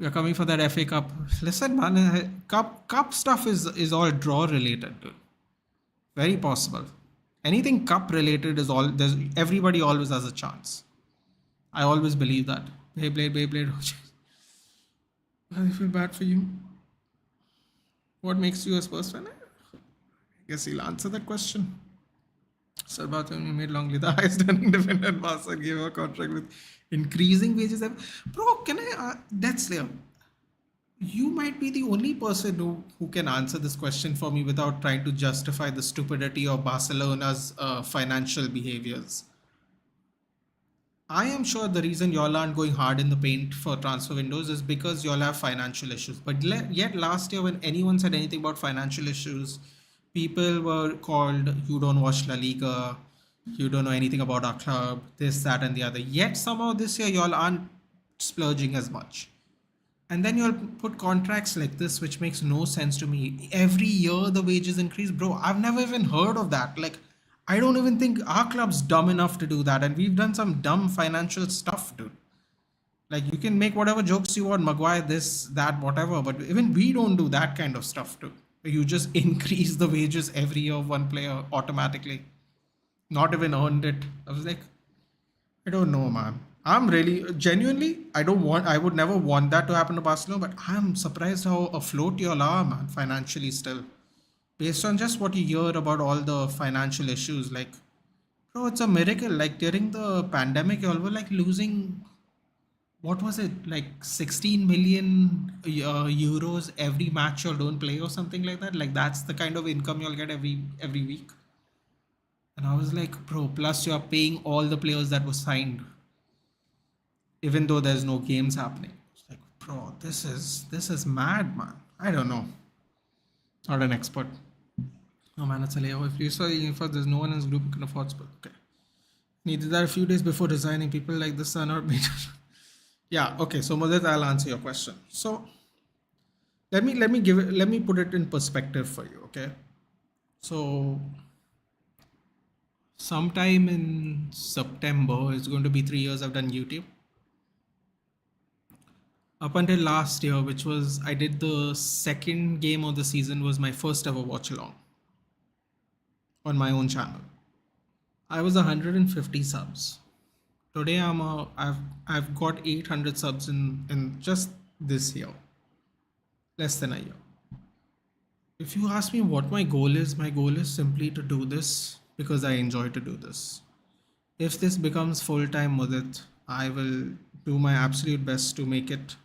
We're coming for that FA Cup. Listen, man, cup stuff is all draw related, dude. Very possible. Anything cup related is all. There's everybody always has a chance. I always believe that. Beyblade. I feel bad for you. What makes you a Spurs fan? I guess he'll answer that question. Sarbatham made Longley the highest earning defender in Barca and gave a contract with increasing wages. Bro, can I? That's clear. You might be the only person who can answer this question for me without trying to justify the stupidity of Barcelona's financial behaviors. I am sure the reason y'all aren't going hard in the paint for transfer windows is because y'all have financial issues. But yet last year, when anyone said anything about financial issues, people were called, you don't watch La Liga, you don't know anything about our club, this, that, and the other. Yet somehow this year, y'all aren't splurging as much. And then you'll put contracts like this, which makes no sense to me. Every year the wages increase. Bro, I've never even heard of that. Like, I don't even think our club's dumb enough to do that. And we've done some dumb financial stuff, dude. Like, you can make whatever jokes you want, Maguire, this, that, whatever. But even we don't do that kind of stuff, dude. You just increase the wages every year of one player automatically. Not even earned it. I was like, I don't know, man. I'm really genuinely, I would never want that to happen to Barcelona, but I'm surprised how afloat y'all are, man, financially still. Based on just what you hear about all the financial issues, like, bro, it's a miracle. Like during the pandemic, y'all were like losing, what was it, like 16 million euros every match y'all don't play or something like that. Like that's the kind of income y'all get every week. And I was like, bro, plus you're paying all the players that were signed even though there's no games happening. It's like, bro, this is mad, man. I don't know. Not an expert. Oh man, it's a layoff. If you saw if there's no one in this group who can afford Spurs. Okay. Needed that a few days before resigning. People like this are not made. Yeah, okay. So Mudit, I'll answer your question. So let me put it in perspective for you, okay? So sometime in September, it's going to be 3 years I've done YouTube. Up until last year, which was I did the second game of the season, was my first ever watch along on my own channel. I was 150 subs. Today I've got 800 subs in just this year, less than a year. If you ask me what my goal is simply to do this because I enjoy to do this. If this becomes full time Mudit, I will do my absolute best to make it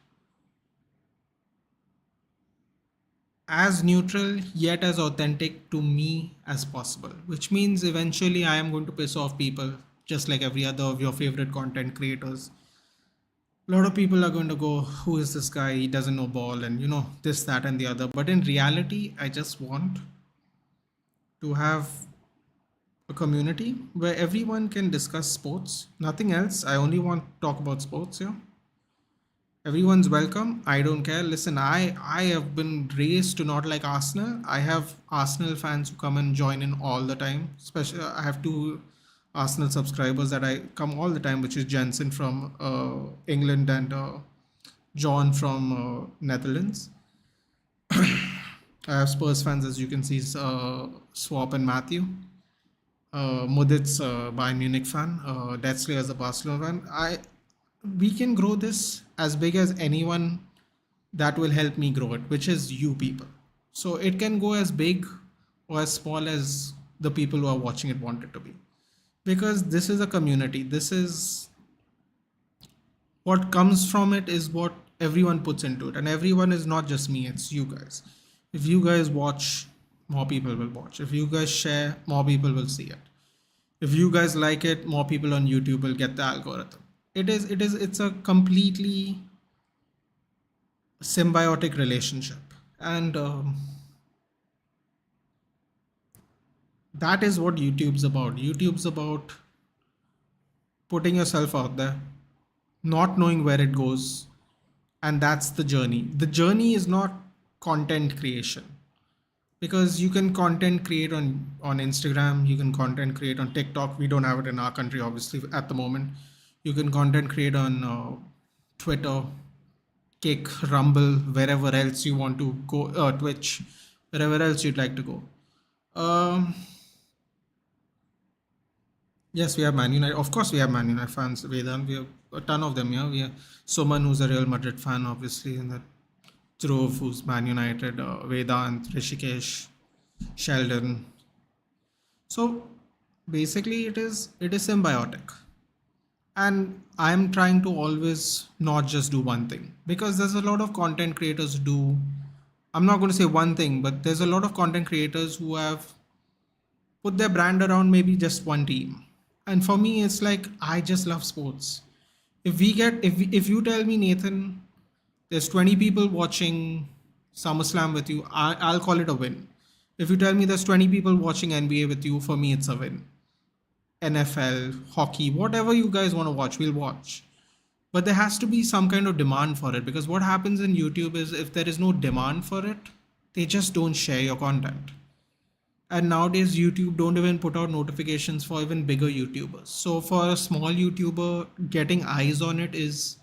as neutral yet as authentic to me as possible, which means eventually I am going to piss off people just like every other of your favorite content creators. A lot of people are going to go, who is this guy? He doesn't know ball and this, that, and the other. But in reality, I just want to have a community where everyone can discuss sports, nothing else. I only want to talk about sports here. Everyone's welcome. I don't care. Listen, I have been raised to not like Arsenal. I have Arsenal fans who come and join in all the time. Especially, I have 2 Arsenal subscribers that I come all the time, which is Jensen from England and John from Netherlands. I have Spurs fans, as you can see, Swap and Matthew. Mudit's Bayern Munich fan. Detzley is a Barcelona fan. We can grow this as big as anyone that will help me grow it, which is you people. So it can go as big or as small as the people who are watching it want it to be. Because this is a community. This is what comes from it is what everyone puts into it. And everyone is not just me, it's you guys. If you guys watch, more people will watch. If you guys share, more people will see it. If you guys like it, more people on YouTube will get the algorithm. It's a completely symbiotic relationship. And that is what YouTube's about. YouTube's about putting yourself out there, not knowing where it goes. And that's the journey. The journey is not content creation. Because you can content create on Instagram, you can content create on TikTok. We don't have it in our country, obviously, at the moment. You can content create on Twitter, Kick, Rumble, wherever else you want to go, Twitch, wherever else you'd like to go. Um, yes, we have Man United. Of course, we have Man United fans, Vedant. We have a ton of them. Yeah, we have Suman, who's a Real Madrid fan, obviously, and that Dhruv, who's Man United, Vedant, Rishikesh, Sheldon. So basically, it is symbiotic, and I'm trying to always not just do one thing, because there's a lot of content creators who do. I'm not going to say one thing, but there's a lot of content creators who have put their brand around maybe just one team. And for me, it's like I just love sports. If you tell me, Nathan, there's 20 people watching SummerSlam with you, I'll call it a win. If you tell me there's 20 people watching NBA with you, for me it's a win. NFL, hockey, whatever you guys want to watch, we'll watch. But there has to be some kind of demand for it, because what happens in YouTube is if there is no demand for it, they just don't share your content. And nowadays, YouTube don't even put out notifications for even bigger YouTubers. So for a small YouTuber, getting eyes on it is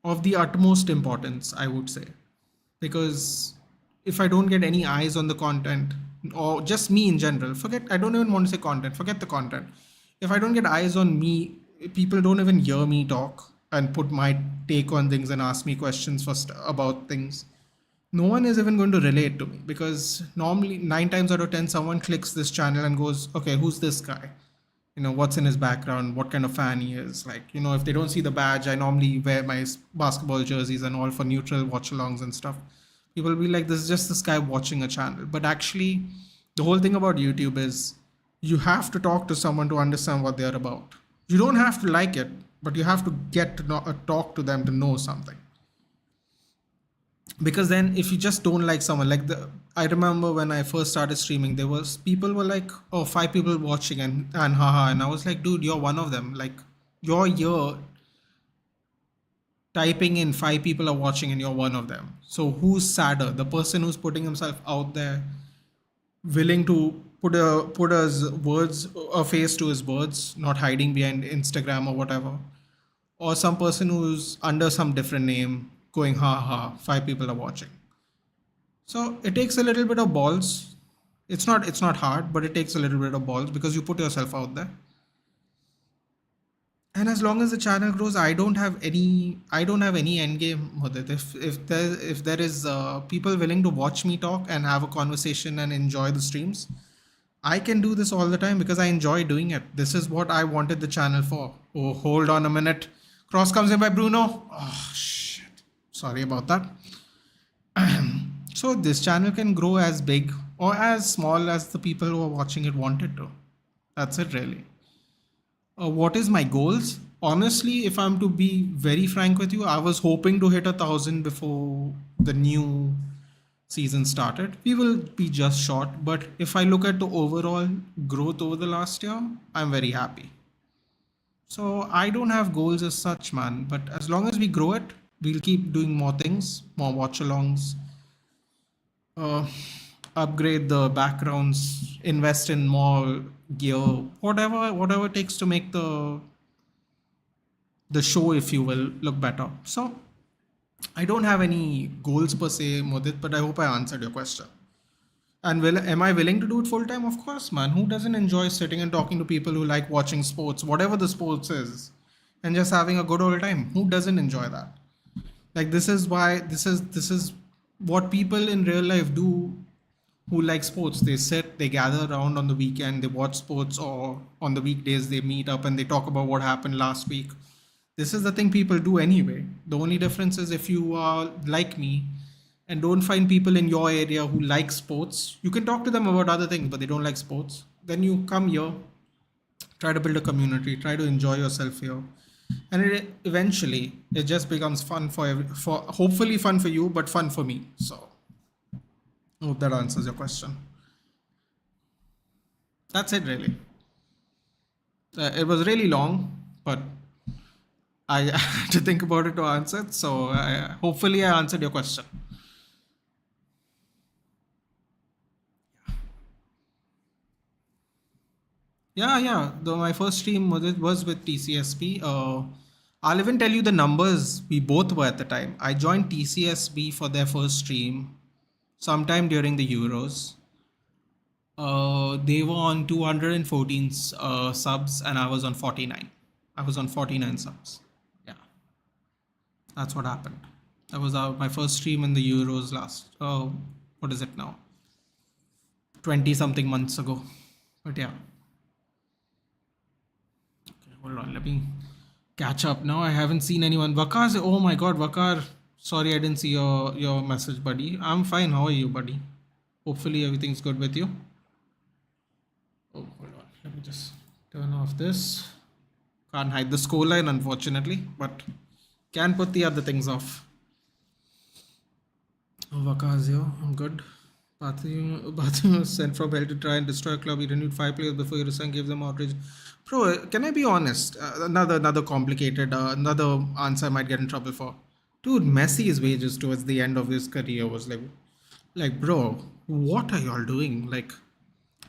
of the utmost importance, I would say. Because if I don't get any eyes on the content, or just me in general, I don't even want to say content, forget the content. If I don't get eyes on me, people don't even hear me talk and put my take on things and ask me questions about things. No one is even going to relate to me, because normally 9 times out of 10, someone clicks this channel and goes, okay, who's this guy? What's in his background, what kind of fan he is. Like, if they don't see the badge, I normally wear my basketball jerseys and all for neutral watch-alongs and stuff. People will be like, this is just this guy watching a channel. But actually, the whole thing about YouTube is you have to talk to someone to understand what they're about. You don't have to like it, but you have to get to talk to them to know something. Because then if you just don't like someone, I remember when I first started streaming, people were like, oh, 5 people watching and haha, and I was like, dude, you're one of them. Like, you're here typing in 5 people are watching and you're one of them. So who's sadder, the person who's putting himself out there, willing to put a face to his words, not hiding behind Instagram or whatever, or some person who's under some different name going, ha ha, 5 people are watching. So it takes a little bit of balls. It's not hard, but it takes a little bit of balls, because you put yourself out there. And as long as the channel grows, I don't have any end game with it. If there is people willing to watch me talk and have a conversation and enjoy the streams, I can do this all the time because I enjoy doing it. This is what I wanted the channel for. Oh, hold on a minute. Cross comes in by Bruno. Oh, shit. Sorry about that. So this channel can grow as big or as small as the people who are watching it want it to. That's it, really. What is my goals? Honestly, if I'm to be very frank with you, I was hoping to hit 1,000 before the new season started. We will be just short, but if I look at the overall growth over the last year, I'm very happy. So I don't have goals as such, man, but as long as we grow it, we'll keep doing more things, more watch-alongs, uh, upgrade the backgrounds, invest in more gear, whatever it takes to make the show, if you will, look better. So I don't have any goals per se, Modit, but I hope I answered your question. And am I willing to do it full time? Of course, man. Who doesn't enjoy sitting and talking to people who like watching sports, whatever the sports is, and just having a good old time? Who doesn't enjoy that? Like, this is what people in real life do who like sports. They gather around on the weekend, they watch sports, or on the weekdays they meet up and they talk about what happened last week. This is the thing people do anyway. The only difference is if you are like me and don't find people in your area who like sports, you can talk to them about other things, but they don't like sports. Then you come here, try to build a community, try to enjoy yourself here. And eventually it just becomes fun for hopefully fun for you, but fun for me. So I hope that answers your question. That's it, really. It was really long, but I had to think about it to answer it. So hopefully I answered your question. Yeah. My first stream was with TCSP. I'll even tell you the numbers we both were at the time. I joined TCSB for their first stream sometime during the Euros. They were on 214 subs and I was on 49. I was on 49 subs. Yeah, that's what happened. That was my first stream in the Euros last, what is it now? 20 something months ago. But yeah. Okay, hold on, let me catch up now. I haven't seen anyone. Vakar, oh my god, Vakar. Sorry, I didn't see your message, buddy. I'm fine. How are you, buddy? Hopefully everything's good with you. Oh, hold on. Let me just turn off this. Can't hide the scoreline, unfortunately, but can put the other things off. Vakazio, I'm good. Bathroom sent from hell to try and destroy a club. He renewed 5 players before he resigned, gave them outrage. Bro, can I be honest? Another complicated, another answer I might get in trouble for. Dude, Messi's wages towards the end of his career was like, bro, what are y'all doing? Like,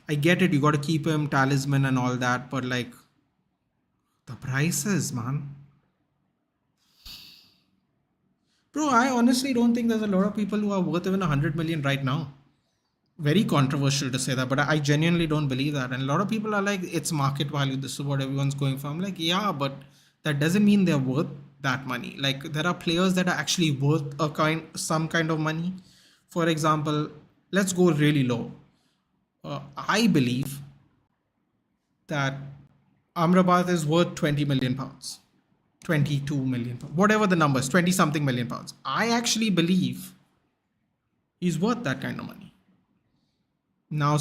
I get it, you got to keep him, talisman and all that, but like, the prices, man. Bro, I honestly don't think there's a lot of people who are worth even 100 million right now. Very controversial to say that, but I genuinely don't believe that. And a lot of people are like, it's market value. This is what everyone's going for. I'm like, yeah, but that doesn't mean they're worth that money. Like there are players that are actually worth some kind of money. For example, let's go really low. I believe that Amrabat is worth 20 million pounds. 22 million pounds, whatever the numbers, 20 something million pounds. I actually believe he's worth that kind of money. Now,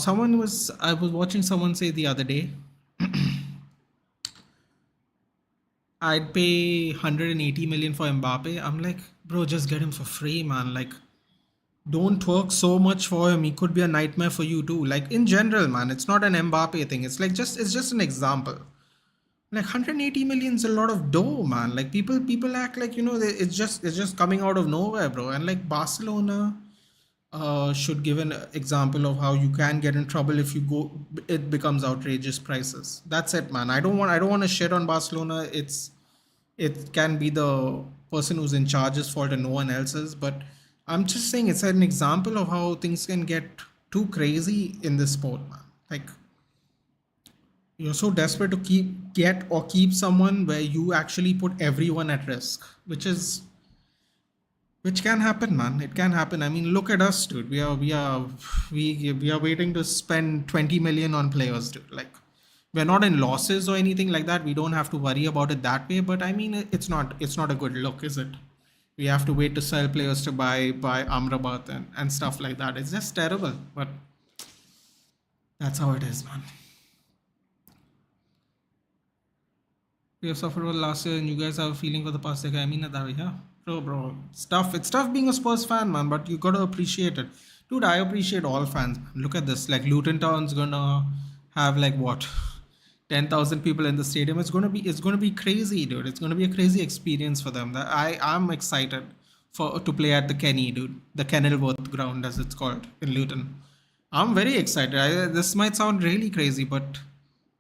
I was watching someone say the other day, I'd pay 180 million for Mbappe. I'm like, bro, just get him for free, man. Like, don't work so much for him. He could be a nightmare for you too. Like in general, man, it's not an Mbappe thing. It's just an example. Like 180 million is a lot of dough, man. Like people act like, it's just coming out of nowhere, bro. And like Barcelona should give an example of how you can get in trouble if it becomes outrageous prices. That's it, man. I don't want to shit on Barcelona. It can be the person who's in charge's fault and no one else's, but I'm just saying it's an example of how things can get too crazy in this sport, man. Like you're so desperate to keep someone where you actually put everyone at risk, which can happen, man. It can happen. I mean, look at us, dude. We are waiting to spend 20 million on players, dude. Like we're not in losses or anything like that. We don't have to worry about it that way. But I mean, it's not a good look, is it? We have to wait to sell players to buy Amrabat and stuff like that. It's just terrible. But that's how it is, man. We have suffered over last year, and you guys have a feeling for the past decade. I mean, yeah, bro, it's tough. It's tough being a Spurs fan, man. But you gotta appreciate it, dude. I appreciate all fans, man. Look at this. Like Luton Town's gonna have like what, 10,000 people in the stadium. It's gonna be crazy, dude. It's gonna be a crazy experience for them. That I'm excited to play at the Kenny, dude, the Kenilworth ground as it's called in Luton. I'm very excited. This might sound really crazy, but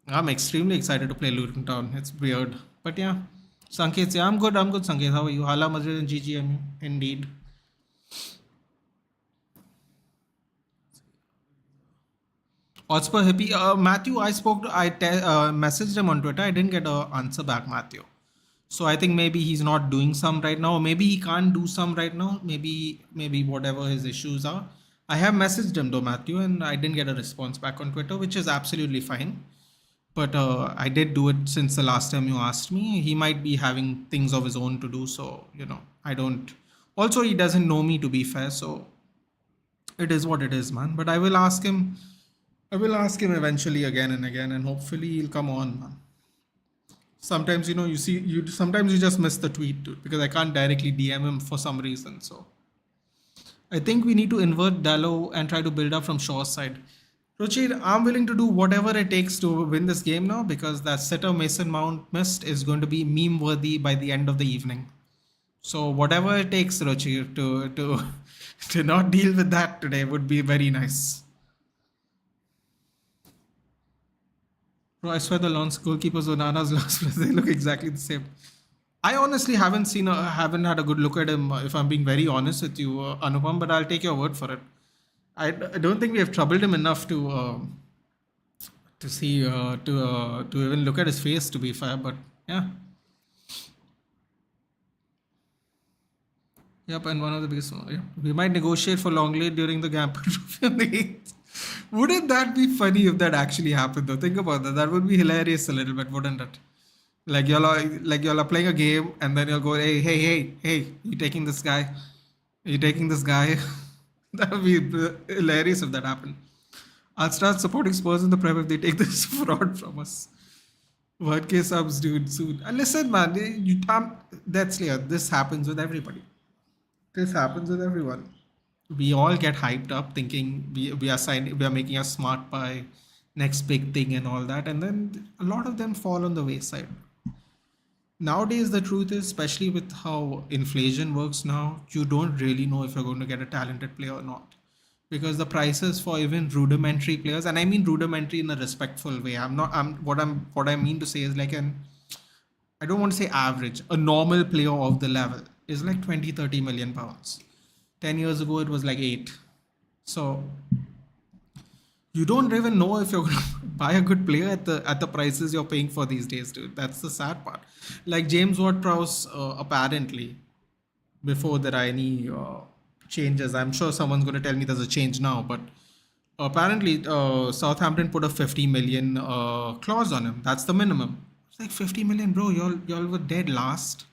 I'm extremely excited to play Luton Town. It's weird. But yeah. Sanket, yeah, I'm good, Sanket. How are you? Hala Madrid and GGMU. Indeed. Hotspur happy. Matthew, I messaged him on Twitter. I didn't get an answer back, Matthew. So I think maybe he's not doing some right now. Or maybe he can't do some right now. Maybe whatever his issues are. I have messaged him though, Matthew, and I didn't get a response back on Twitter, which is absolutely fine. But I did do it since the last time you asked me. He might be having things of his own to do, so I don't. Also, he doesn't know me, to be fair, so it is what it is, man. But I will ask him. I will ask him eventually again and again, and hopefully he'll come on, man. Sometimes sometimes you just miss the tweet, dude, because I can't directly DM him for some reason. So I think we need to invert Dallo and try to build up from Shaw's side. Ruchir, I'm willing to do whatever it takes to win this game now, because that setter Mason Mount missed is going to be meme worthy by the end of the evening. So whatever it takes, Ruchir, to not deal with that today would be very nice. Bro, I swear the Lons goalkeepers were Nana's last place. They look exactly the same. I honestly haven't had a good look at him. If I'm being very honest with you, Anupam, but I'll take your word for it. I don't think we have troubled him enough to see to even look at his face. To be fair, but yeah, yep. And one of the biggest, yeah, we might negotiate for long late during the Gamper Trophy on the 8th. Wouldn't that be funny if that actually happened? Though, think about that. That would be hilarious a little bit, wouldn't it? Like y'all are playing a game, and then you'll go, hey, you taking this guy? Are you taking this guy? That would be hilarious if that happened. I'll start supporting Spurs in the Prem if they take this fraud from us. 1K subs, dude, soon. And listen, man, that's clear. This happens with everybody. This happens with everyone. We all get hyped up thinking we are making a smart buy, next big thing and all that, and then a lot of them fall on the wayside. Nowadays, the truth is, especially with how inflation works now, you don't really know if you're going to get a talented player or not. Because the prices for even rudimentary players, and I mean rudimentary in a respectful way. What I mean to say is like I don't want to say average, a normal player of the level is like 20, 30 million pounds. 10 years ago, it was like 8. So you don't even know if you're going to buy a good player at the prices you're paying for these days, dude. That's the sad part. Like James Ward-Prowse, apparently, before there are any changes, I'm sure someone's going to tell me there's a change now, but apparently Southampton put a 50 million clause on him. That's the minimum. It's like 50 million, bro. Y'all were dead last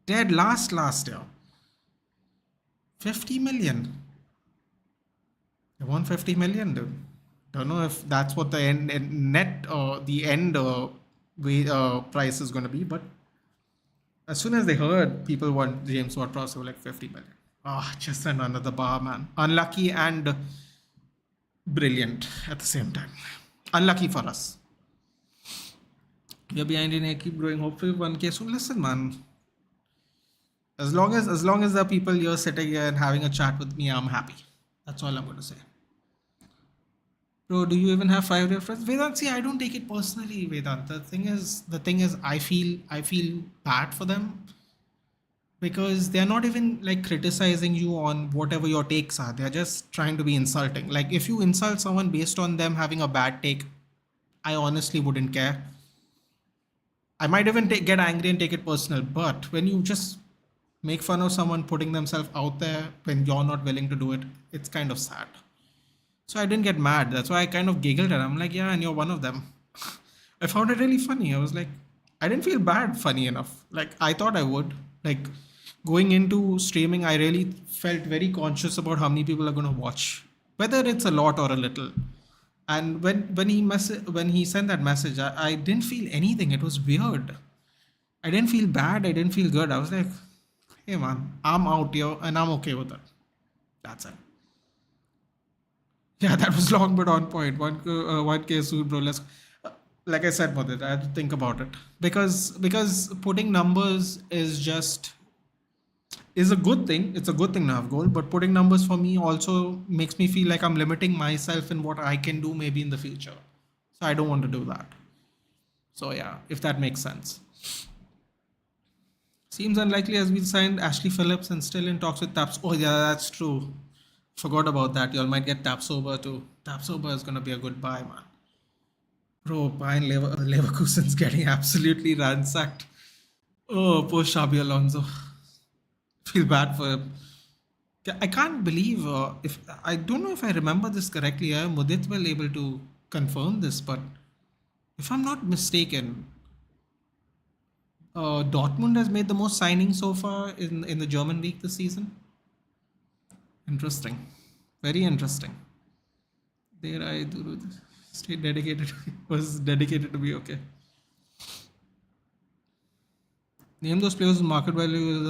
year. 50 million. They want 50 million, dude. Don't know if that's what the end price is going to be, but as soon as they heard people want James Ward-Prowse, they were like 50 million. Ah, just another bar, man. Unlucky and brilliant at the same time. Unlucky for us. We're behind in a keep growing. Hopefully 1K soon. Listen, man. As long as the people here sitting here and having a chat with me, I'm happy. That's all I'm going to say. Bro, do you even have 5 real friends? Vedant, see, I don't take it personally, Vedant. The thing is, I feel bad for them because they're not even like criticizing you on whatever your takes are. They're just trying to be insulting. Like if you insult someone based on them having a bad take, I honestly wouldn't care. I might even get angry and take it personal. But when you just make fun of someone putting themselves out there when you're not willing to do it, it's kind of sad. So I didn't get mad. That's why I kind of giggled and I'm like, yeah, and you're one of them. I found it really funny. I was like, I didn't feel bad, funny enough. Like I thought I would. Like going into streaming, I really felt very conscious about how many people are going to watch, whether it's a lot or a little. And when he sent that message, I didn't feel anything. It was weird. I didn't feel bad. I didn't feel good. I was like, hey man, I'm out here and I'm okay with it. That's it. Yeah, that was long but on point. 1K soon, bro. Like I said, Mudit, I had to think about it because putting numbers is a good thing. It's a good thing to have goal, but putting numbers for me also makes me feel like I'm limiting myself in what I can do maybe in the future. So I don't want to do that. So yeah, if that makes sense. Seems unlikely as we signed Ashley Phillips and still in talks with Taps. Oh yeah, that's true. Forgot about that. Y'all might get Tapsoba too. Tapsoba is gonna be a good buy, man. Bro, Bayern Leverkusen's getting absolutely ransacked. Oh, poor Xabi Alonso. Feel bad for him. I can't believe if I don't know if I remember this correctly. Mudit will able to confirm this, but if I'm not mistaken, Dortmund has made the most signings so far in the German league this season. Interesting, very interesting. There I do stay dedicated. Was dedicated to be okay. Name those players whose market value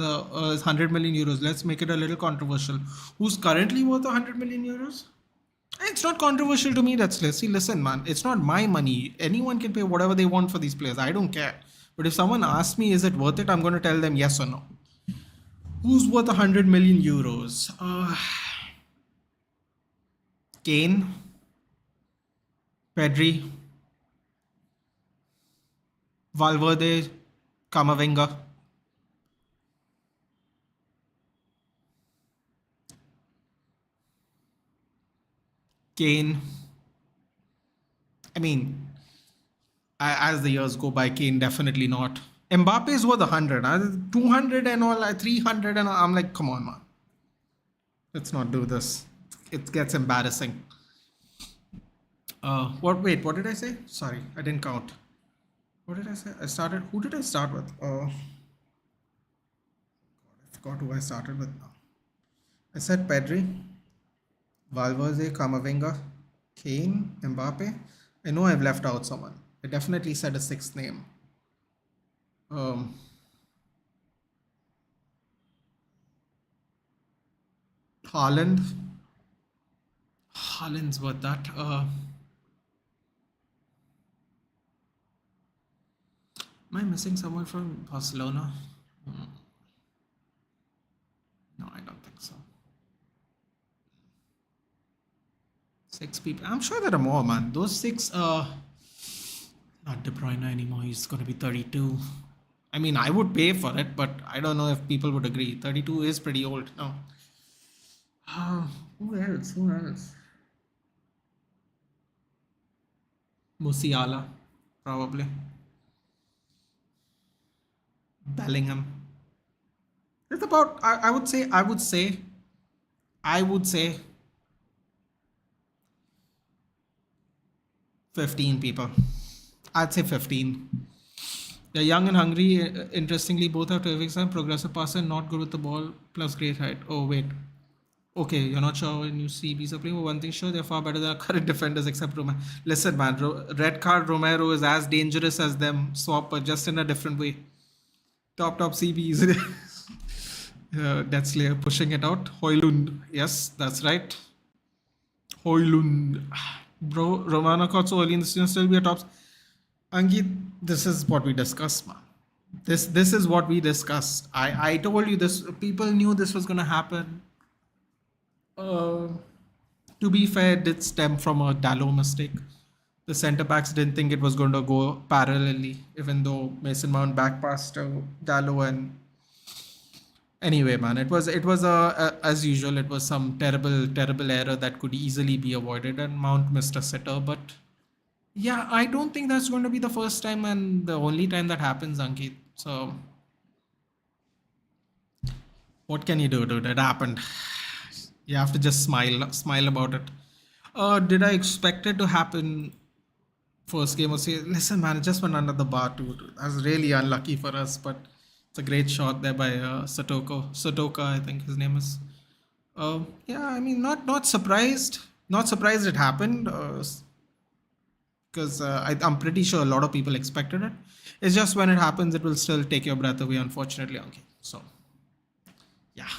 is 100 million euros. Let's make it a little controversial. Who's currently worth 100 million euros? It's not controversial to me. That's see, listen, man. It's not my money. Anyone can pay whatever they want for these players. I don't care. But if someone asks me, is it worth it? I'm going to tell them yes or no. Who's worth 100 million euros? Kane, Pedri, Valverde, Camavinga. Kane. I mean, as the years go by, Kane definitely not. Mbappe is worth 100, 200 and all, 300 and all. I'm like, come on, man. Let's not do this. It gets embarrassing. Wait, what did I say? Sorry, I didn't count. What did I say? Who did I start with? I forgot who I started with now. I said Pedri, Valverde, Camavinga, Kane, Mbappe. I know I've left out someone. I definitely said a sixth name. Haaland. Haaland's worth that. Am I missing someone from Barcelona? No, I don't think so. 6 people. I'm sure there are more, man. Those 6, not De Bruyne anymore. He's going to be 32. I mean, I would pay for it, but I don't know if people would agree. 32 is pretty old now. Who else? Musiala, probably. Bellingham. It's about, I would say 15 people. I'd say 15. They're young and hungry. Interestingly, both have terrific sign, progressive passer, not good with the ball, plus great height. Oh, wait. Okay, you're not sure when you see Bisa playing, but one thing sure, they're far better than our current defenders except Romero. Listen, man, red card Romero is as dangerous as them. Swap, but just in a different way. Top CBs. That's Slayer pushing it out. HOJLUND. Yes, that's right. HOJLUND. Bro, Romano caught so early in the season, still be a top. Ankit, this is what we discussed, man. This is what we discussed. I told you this. People knew this was going to happen. To be fair, it did stem from a Dalot mistake. The centre backs didn't think it was going to go parallelly, even though Mason Mount back passed Dalot. And anyway, man, it was as usual. It was some terrible error that could easily be avoided, and Mount missed a sitter. But yeah, I don't think that's going to be the first time and the only time that happens, Ankit. So what can you do, dude? It happened. You have to just smile about it. Did I expect it to happen first game of season? Listen, man, it just went under the bar too. That was really unlucky for us, but it's a great shot there by Satoka, I think his name is. Yeah, I mean, not surprised. Not surprised it happened, because I'm pretty sure a lot of people expected it. It's just when it happens, it will still take your breath away, unfortunately. Okay, so yeah.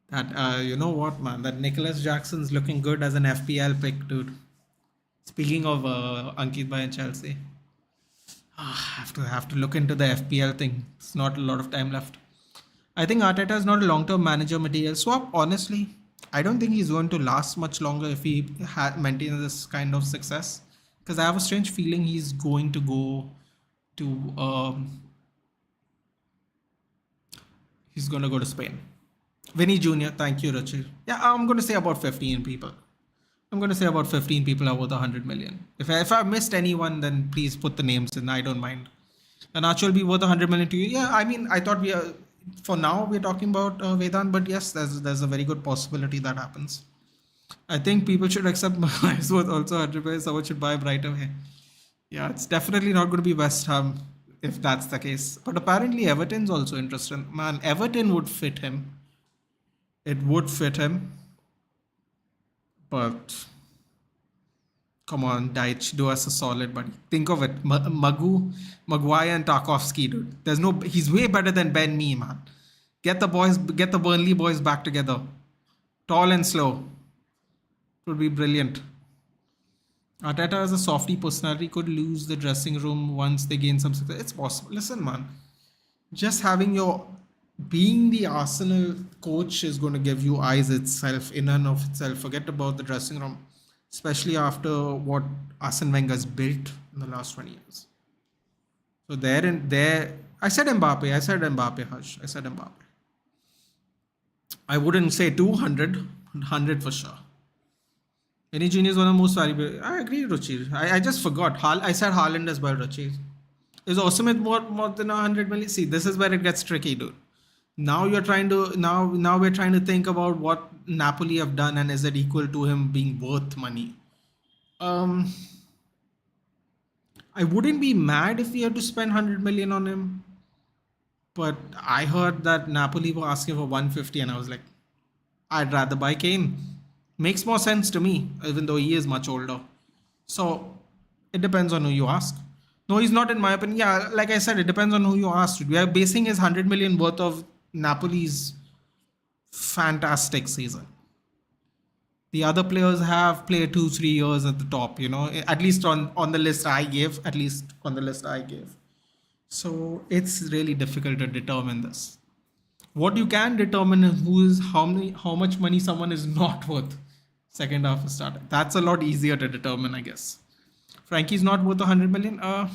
That you know what, man? That Nicholas Jackson's looking good as an FPL pick, dude. Speaking of Ankit Bhai and Chelsea, have to look into the FPL thing. It's not a lot of time left. I think Arteta is not a long-term manager material. Swap, honestly, I don't think he's going to last much longer if he maintains this kind of success. Because I have a strange feeling he's going to go to Spain. Vinny Jr., thank you, Ruchir. Yeah, I'm going to say about 15 people. I'm going to say about 15 people are worth 100 million. If I missed anyone, then please put the names in. I don't mind. And Nacho will be worth 100 million to you. Yeah, I mean, I thought for now, we're talking about Vedant, but yes, there's a very good possibility that happens. I think people should accept Mahrez worth also 100 million. Someone should buy him right away. Yeah, it's definitely not going to be West Ham if that's the case. But apparently, Everton's also interested. Man, Everton would fit him. It would fit him. But come on, Deitch, do us a solid, buddy. Think of it, Maguire and Tarkowski, dude. He's way better than Ben Mee, man. Get the Burnley boys back together. Tall and slow. It would be brilliant. Arteta as a softy personality could lose the dressing room once they gain some success. It's possible. Listen, man. Just being the Arsenal coach is going to give you eyes itself, in and of itself. Forget about the dressing room, especially after what Arsene Wenger has built in the last 20 years. So I said Mbappe. I said Mbappe, Hush. I said Mbappe. I wouldn't say 200, 100 for sure. Any genius one of the most valuable. I agree, Ruchi. I just forgot. I said Haaland as well, Ruchi. Is Osimhen more than 100 million? See, this is where it gets tricky, dude. Now you're trying to now we're trying to think about what Napoli have done and is it equal to him being worth money. Um, I wouldn't be mad if we had to spend 100 million on him, but I heard that Napoli were asking for 150, and I was like, I'd rather buy Kane. Makes more sense to me, even though he is much older. So it depends on who you ask. No, he's not in my opinion. Yeah, like I said, it depends on who you ask. We are basing his 100 million worth of Napoli's fantastic season. The other players have played 2-3 years at the top, at least on the list I gave, at least on the list I gave. So it's really difficult to determine this. What you can determine is how much money someone is not worth second half of starting. That's a lot easier to determine, I guess. Frankie's not worth 100 million. I'd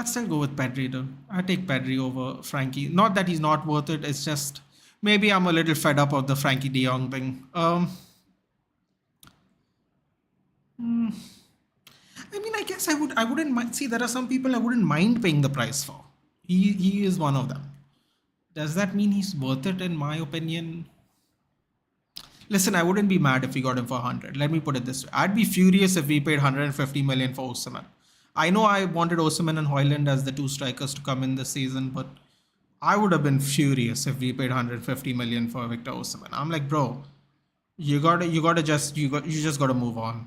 still go with Pedri though. I take Pedri over Frankie. Not that he's not worth it. It's just maybe I'm a little fed up of the Frankie De Jong thing. I mean, I guess I wouldn't mind. See, there are some people I wouldn't mind paying the price for. He is one of them. Does that mean he's worth it in my opinion? Listen, I wouldn't be mad if we got him for 100. Let me put it this way. I'd be furious if we paid 150 million for Osimhen. I know I wanted Osimhen and HOJLUND as the two strikers to come in this season, but I would have been furious if we paid 150 million for Victor Osimhen. I'm like, bro, you just gotta move on.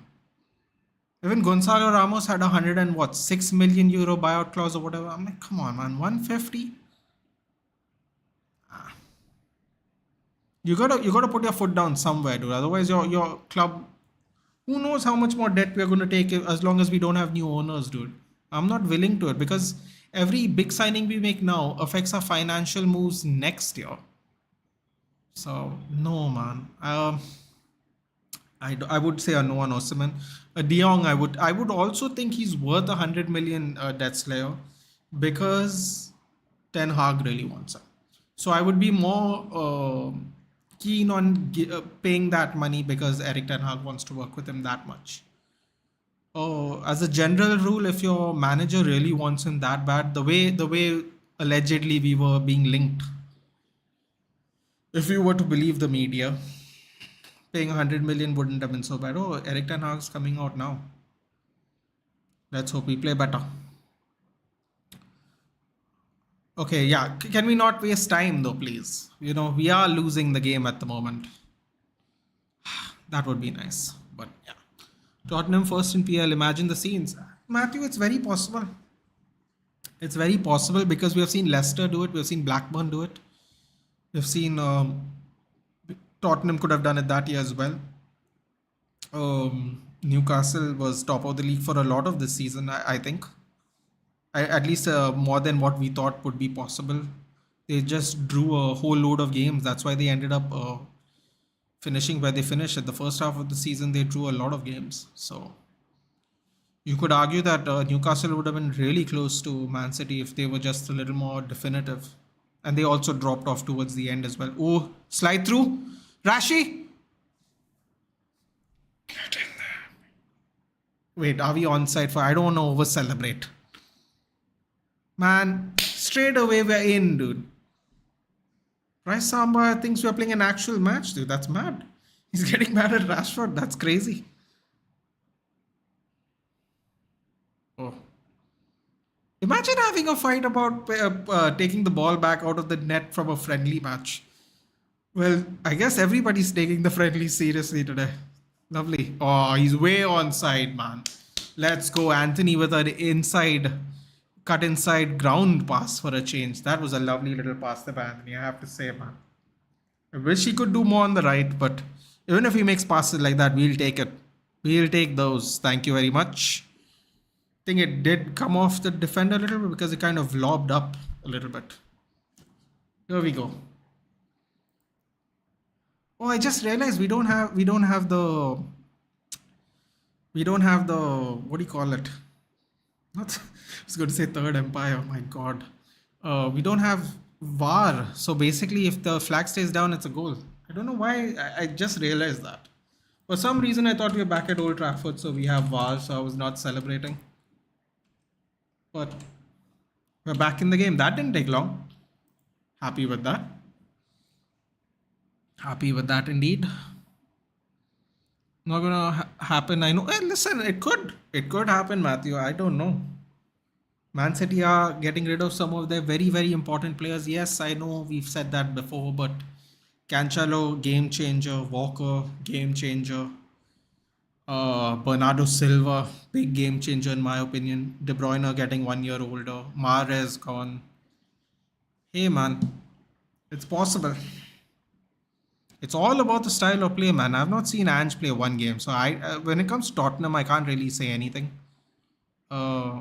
Even Gonzalo Ramos had 6 million euro buyout clause or whatever. I'm like, come on, man, 150. You gotta put your foot down somewhere, dude. Otherwise, your club, who knows how much more debt we're gonna take as long as we don't have new owners, dude. I'm not willing to it because every big signing we make now affects our financial moves next year. So no, man. I would say a no on Osimhen. De Jong, I would also think he's worth 100 million debt slayer because Ten Hag really wants him. So I would be more keen on paying that money because Eric Ten Hag wants to work with him that much. Oh, as a general rule, if your manager really wants him that bad, the way allegedly we were being linked, if you were to believe the media, paying 100 million wouldn't have been so bad. Oh, Eric Ten Hag's coming out now. Let's hope we play better. Okay, yeah. Can we not waste time though, please? We are losing the game at the moment. That would be nice. But yeah. Tottenham first in PL. Imagine the scenes. Matthew, it's very possible. It's very possible because we have seen Leicester do it. We have seen Blackburn do it. We've seen Tottenham could have done it that year as well. Newcastle was top of the league for a lot of this season, I think. At least more than what we thought would be possible. They just drew a whole load of games. That's why they ended up finishing where they finished. At the first half of the season, they drew a lot of games. So you could argue that Newcastle would have been really close to Man City if they were just a little more definitive. And they also dropped off towards the end as well. Oh, slide through. Rashi! Get in there. Wait, are we onside for? I don't want to over celebrate. Man, straight away we're in, dude. Rice Samba thinks we're playing an actual match, dude. That's mad. He's getting mad at Rashford. That's crazy. Oh. Imagine having a fight about taking the ball back out of the net from a friendly match. Well, I guess everybody's taking the friendly seriously today. Lovely. Oh, he's way onside, man. Let's go, Anthony, with an cut inside ground pass for a change. That was a lovely little pass by Anthony, I have to say, man. I wish he could do more on the right, but even if he makes passes like that, we'll take it. We'll take those. Thank you very much. I think it did come off the defender a little bit because it kind of lobbed up a little bit. Here we go. Oh, I just realized we don't have the what do you call it? Not, I was going to say Third Empire. My God. We don't have VAR. So basically, if the flag stays down, it's a goal. I don't know why. I just realized that. For some reason, I thought we were back at Old Trafford, so we have VAR, so I was not celebrating. But we're back in the game. That didn't take long. Happy with that. Happy with that indeed. Not gonna happen. I know. Listen, it could. It could happen, Matthew. I don't know. Man City are getting rid of some of their very, very important players. Yes, I know we've said that before, but Cancelo, game changer. Walker, game changer. Bernardo Silva, big game changer in my opinion. De Bruyne getting 1 year older. Mahrez gone. Hey man, it's possible. It's all about the style of play, man. I've not seen Ange play one game, so when it comes to Tottenham, I can't really say anything. Uh,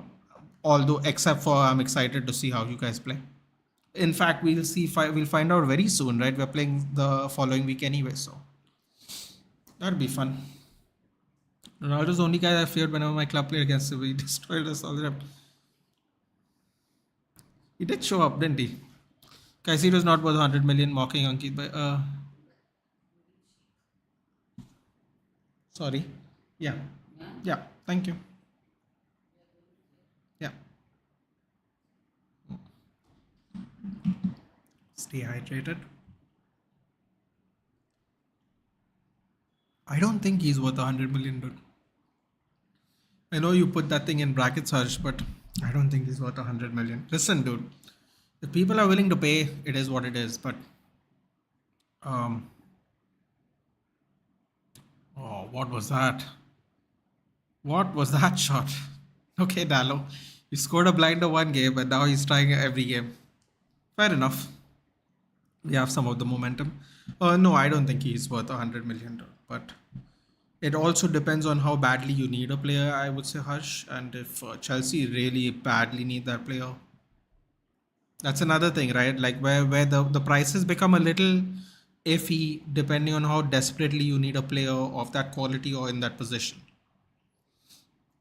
Although, except for I'm excited to see how you guys play. In fact, we'll see. We'll find out very soon, right? We're playing the following week anyway, so that'll be fun. Ronaldo's the only guy I feared whenever my club played against him. He destroyed us all the time. He did show up, didn't he? Caicedo's not worth 100 million, mocking Ankit, but sorry. Yeah. Yeah. Thank you. Yeah. Stay hydrated. I don't think he's worth 100 million, dude. I know you put that thing in brackets, Harsh, but I don't think he's worth 100 million. Listen, dude. If people are willing to pay, it is what it is. But, um, oh, what was that? What was that shot? Okay, Dallo. He scored a blinder one game, and now he's trying every game. Fair enough. We have some of the momentum. No, I don't think he's worth 100 million, but it also depends on how badly you need a player, I would say, Harsh. And if Chelsea really badly need that player, that's another thing, right? Like where the prices become a little iffy depending on how desperately you need a player of that quality or in that position.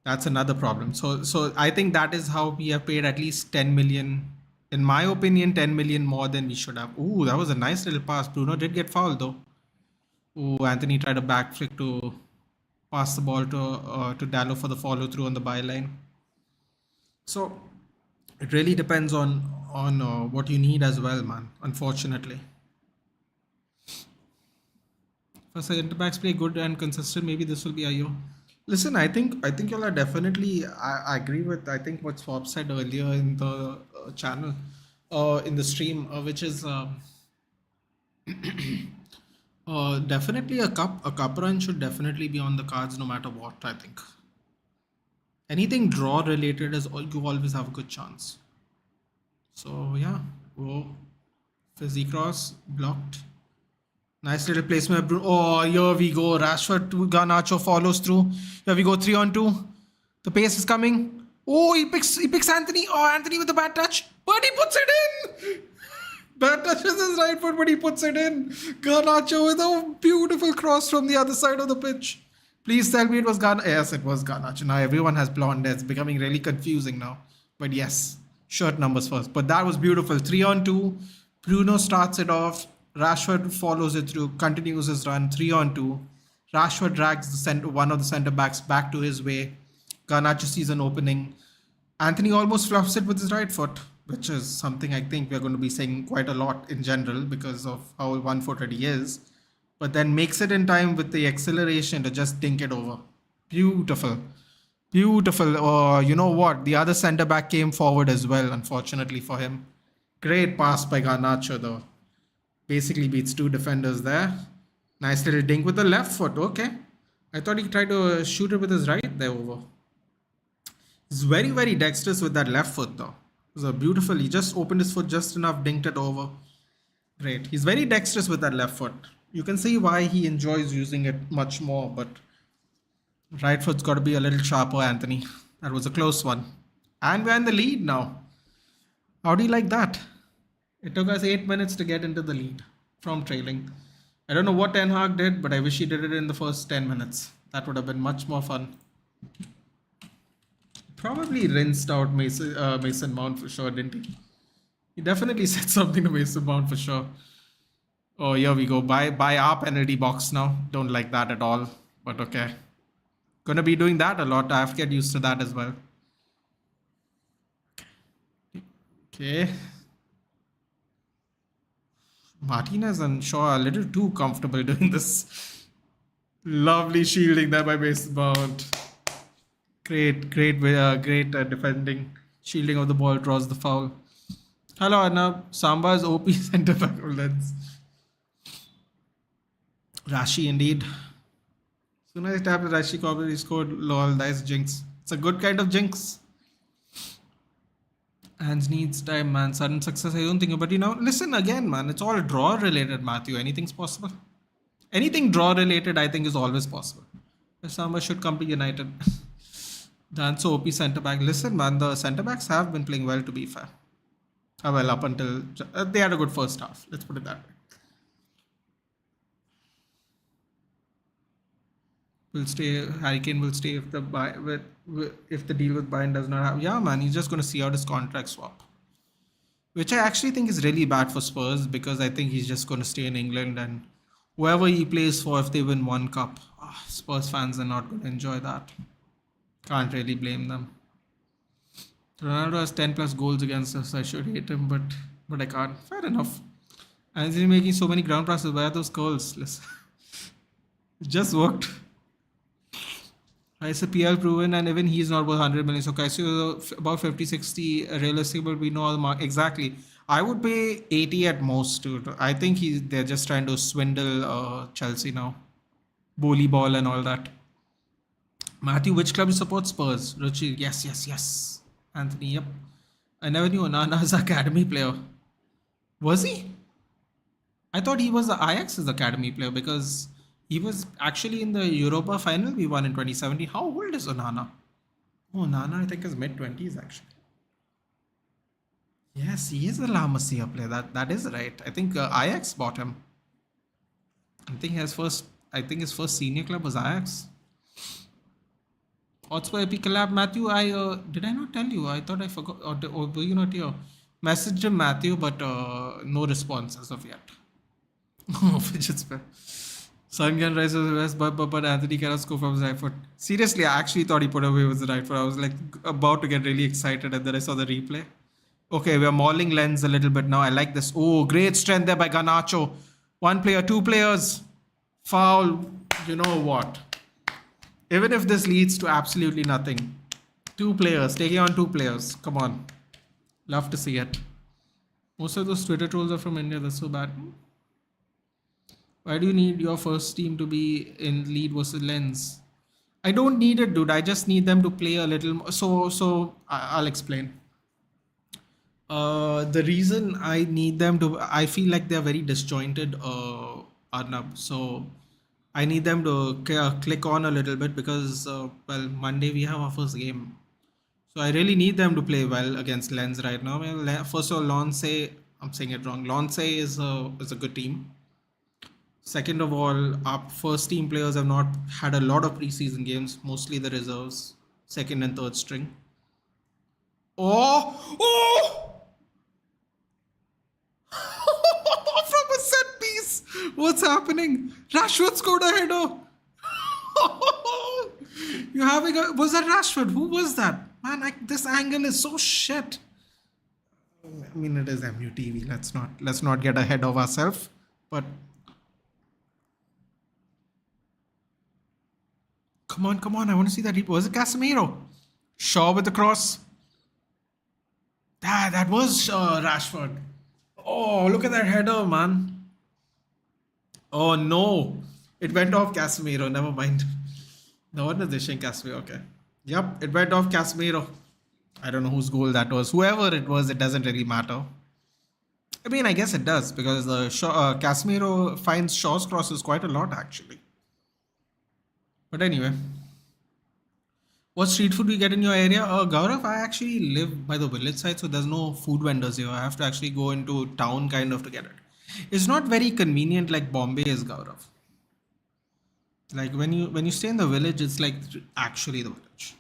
That's another problem. So I think that is how we have paid at least 10 million. In my opinion, 10 million more than we should have. Ooh, that was a nice little pass. Bruno did get fouled though. Ooh, Anthony tried a back flick to pass the ball to Dallo for the follow through on the byline. So it really depends on what you need as well, man. Unfortunately, if centre backs play good and consistent, maybe this will be a year. Listen, I think y'all are definitely. I agree with. I think what Swap said earlier in the channel, in the stream, which is definitely a cup run should definitely be on the cards no matter what. I think anything draw related is you always have a good chance. So yeah, whoa, fizzy cross blocked. Nice little placement. Oh, here we go. Rashford to Garnacho follows through. Here we go, 3-on-2. The pace is coming. Oh, he picks Anthony. Oh, Anthony with a bad touch, but he puts it in. Bad touches his right foot, but he puts it in. Garnacho with a beautiful cross from the other side of the pitch. Please tell me it was Garnacho. Yes, it was Garnacho. Now everyone has blonde hair. It's becoming really confusing now. But yes, shirt numbers first. But that was beautiful. 3-on-2. Bruno starts it off. Rashford follows it through, continues his run. 3-on-2. Rashford drags one of the centre backs back to his way. Garnacho sees an opening. Anthony almost fluffs it with his right foot, which is something I think we're going to be saying quite a lot in general because of how one-footed he is. But then makes it in time with the acceleration to just dink it over. Beautiful. Beautiful. You know what? The other centre back came forward as well, unfortunately for him. Great pass by Garnacho though. Basically beats two defenders there. Nice little dink with the left foot. Okay. I thought he tried to shoot it with his right there over. He's very, very dexterous with that left foot though. It was a beautiful. He just opened his foot just enough, dinked it over. Great. He's very dexterous with that left foot. You can see why he enjoys using it much more, but right foot's got to be a little sharper, Anthony. That was a close one. And we're in the lead now. How do you like that? It took us 8 minutes to get into the lead from trailing. I don't know what Ten Hag did, but I wish he did it in the first 10 minutes. That would have been much more fun. Probably rinsed out Mason Mount for sure, didn't he? He definitely said something to Mason Mount for sure. Oh, here we go. Buy our penalty box now. Don't like that at all. But okay. Gonna be doing that a lot. I have to get used to that as well. Okay. Martinez and Shaw are a little too comfortable doing this. Lovely shielding there by Mason Mount. Great defending. Shielding of the ball draws the foul. Hello, Arnab. Samba's OP centre back of Lens. Rashi indeed. Soon as I tapped Rashi Corbett, he scored. Lol, nice jinx. It's a good kind of jinx. Hands needs time, man. Sudden success, I don't think. But listen again, man. It's all draw related, Matthew. Anything's possible. Anything draw related, I think, is always possible. Samba should come to United. Dance OP centre back. Listen, man. The centre backs have been playing well, to be fair. Well, up until they had a good first half. Let's put it that way. Will stay. Harry Kane will stay if the deal with Bayern does not have. Yeah, man, he's just going to see out his contract swap, which I actually think is really bad for Spurs because I think he's just going to stay in England and whoever he plays for, if they win one cup, Spurs fans are not going to enjoy that. Can't really blame them. Ronaldo has 10 plus goals against us. I should hate him, but I can't. Fair enough. And he's making so many ground passes. Where are those goals? Listen. It just worked. It's a PL proven, and even he's not worth 100 million. So Casio about 50, 60 realistic, but we know all the mark. Exactly. I would pay 80 at most, dude. I think they're just trying to swindle Chelsea now. Bully ball and all that. Matthew, which club you support? Spurs. Ruchi, yes. Anthony, yep. I never knew Onana's academy player. Was he? I thought he was the Ajax's academy player because he was actually in the Europa final we won in 2017. How old is Onana? Oh, Onana, I think is mid-20s actually. Yes, he is a La Masia player. That is right. I think Ajax bought him. I think his first senior club was Ajax. Hotspur Epic collab, Matthew. Did I not tell you? I thought I forgot. Or were you not here? Messaged him, Matthew, but no response as of yet. Oh, fidget spinner. Sungan rises west, but Anthony cannot score from his right foot. Seriously, I actually thought he put away with the right foot. I was like about to get really excited, and then I saw the replay. Okay, we are mauling Lens a little bit now. I like this. Oh, great strength there by Garnacho. One player, two players. Foul. You know what? Even if this leads to absolutely nothing. Two players. Taking on two players. Come on. Love to see it. Most of those Twitter trolls are from India. That's so bad. Why do you need your first team to be in lead versus Lens? I don't need it, dude. I just need them to play a little more. So I'll explain. The reason I need them to, I feel like they're very disjointed, Arnab. So I need them to click on a little bit because, Monday we have our first game. So I really need them to play well against Lens right now. First of all, Lens, I'm saying it wrong. Lens is a good team. Second of all, our first team players have not had a lot of preseason games, mostly the reserves, second and third string. Oh! From a set piece! What's happening? Rashford scored a header! Was that Rashford? Who was that? Man, this angle is so shit. I mean, it is MUTV. Let's not get ahead of ourselves. But come on. I want to see that. Was it Casemiro? Shaw with the cross. That was Rashford. Oh, look at that header, man. Oh, no. It went off Casemiro. Never mind. No one is dishing Casemiro. Okay. Yep, it went off Casemiro. I don't know whose goal that was. Whoever it was, it doesn't really matter. I mean, I guess it does because Casemiro finds Shaw's crosses quite a lot, actually. But anyway. What street food do you get in your area? Gaurav, I actually live by the village side, so there's no food vendors here. I have to actually go into town kind of to get it. It's not very convenient like Bombay is, Gaurav. Like when you stay in the village, it's like actually the village.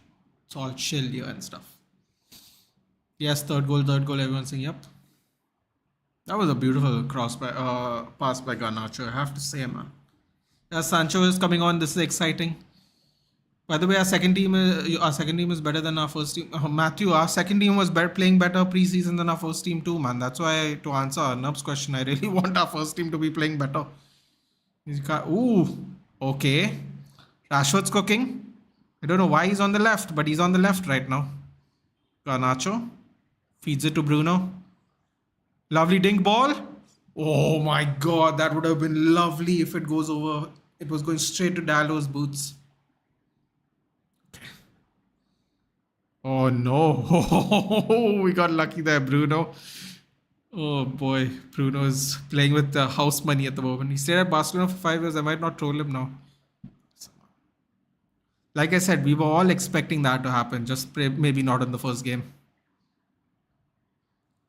It's all chill here and stuff. Yes, third goal, everyone's saying, yep. That was a beautiful pass by Garnacho, I have to say, man. Yeah, Sancho is coming on. This is exciting. By the way, our second team is better than our first team. Matthew, our second team was playing better preseason than our first team too, man. That's why, to answer Arnab's question, I really want our first team to be playing better. Ooh, okay. Rashford's cooking. I don't know why he's on the left, but he's on the left right now. Garnacho feeds it to Bruno. Lovely dink ball. Oh my god, that would have been lovely if it goes over. It was going straight to Dallow's boots. Oh no, we got lucky there, Bruno. Oh boy, Bruno is playing with the house money at the moment. He stayed at Barcelona for 5 years. I might not troll him now. Like I said, we were all expecting that to happen, just maybe not in the first game.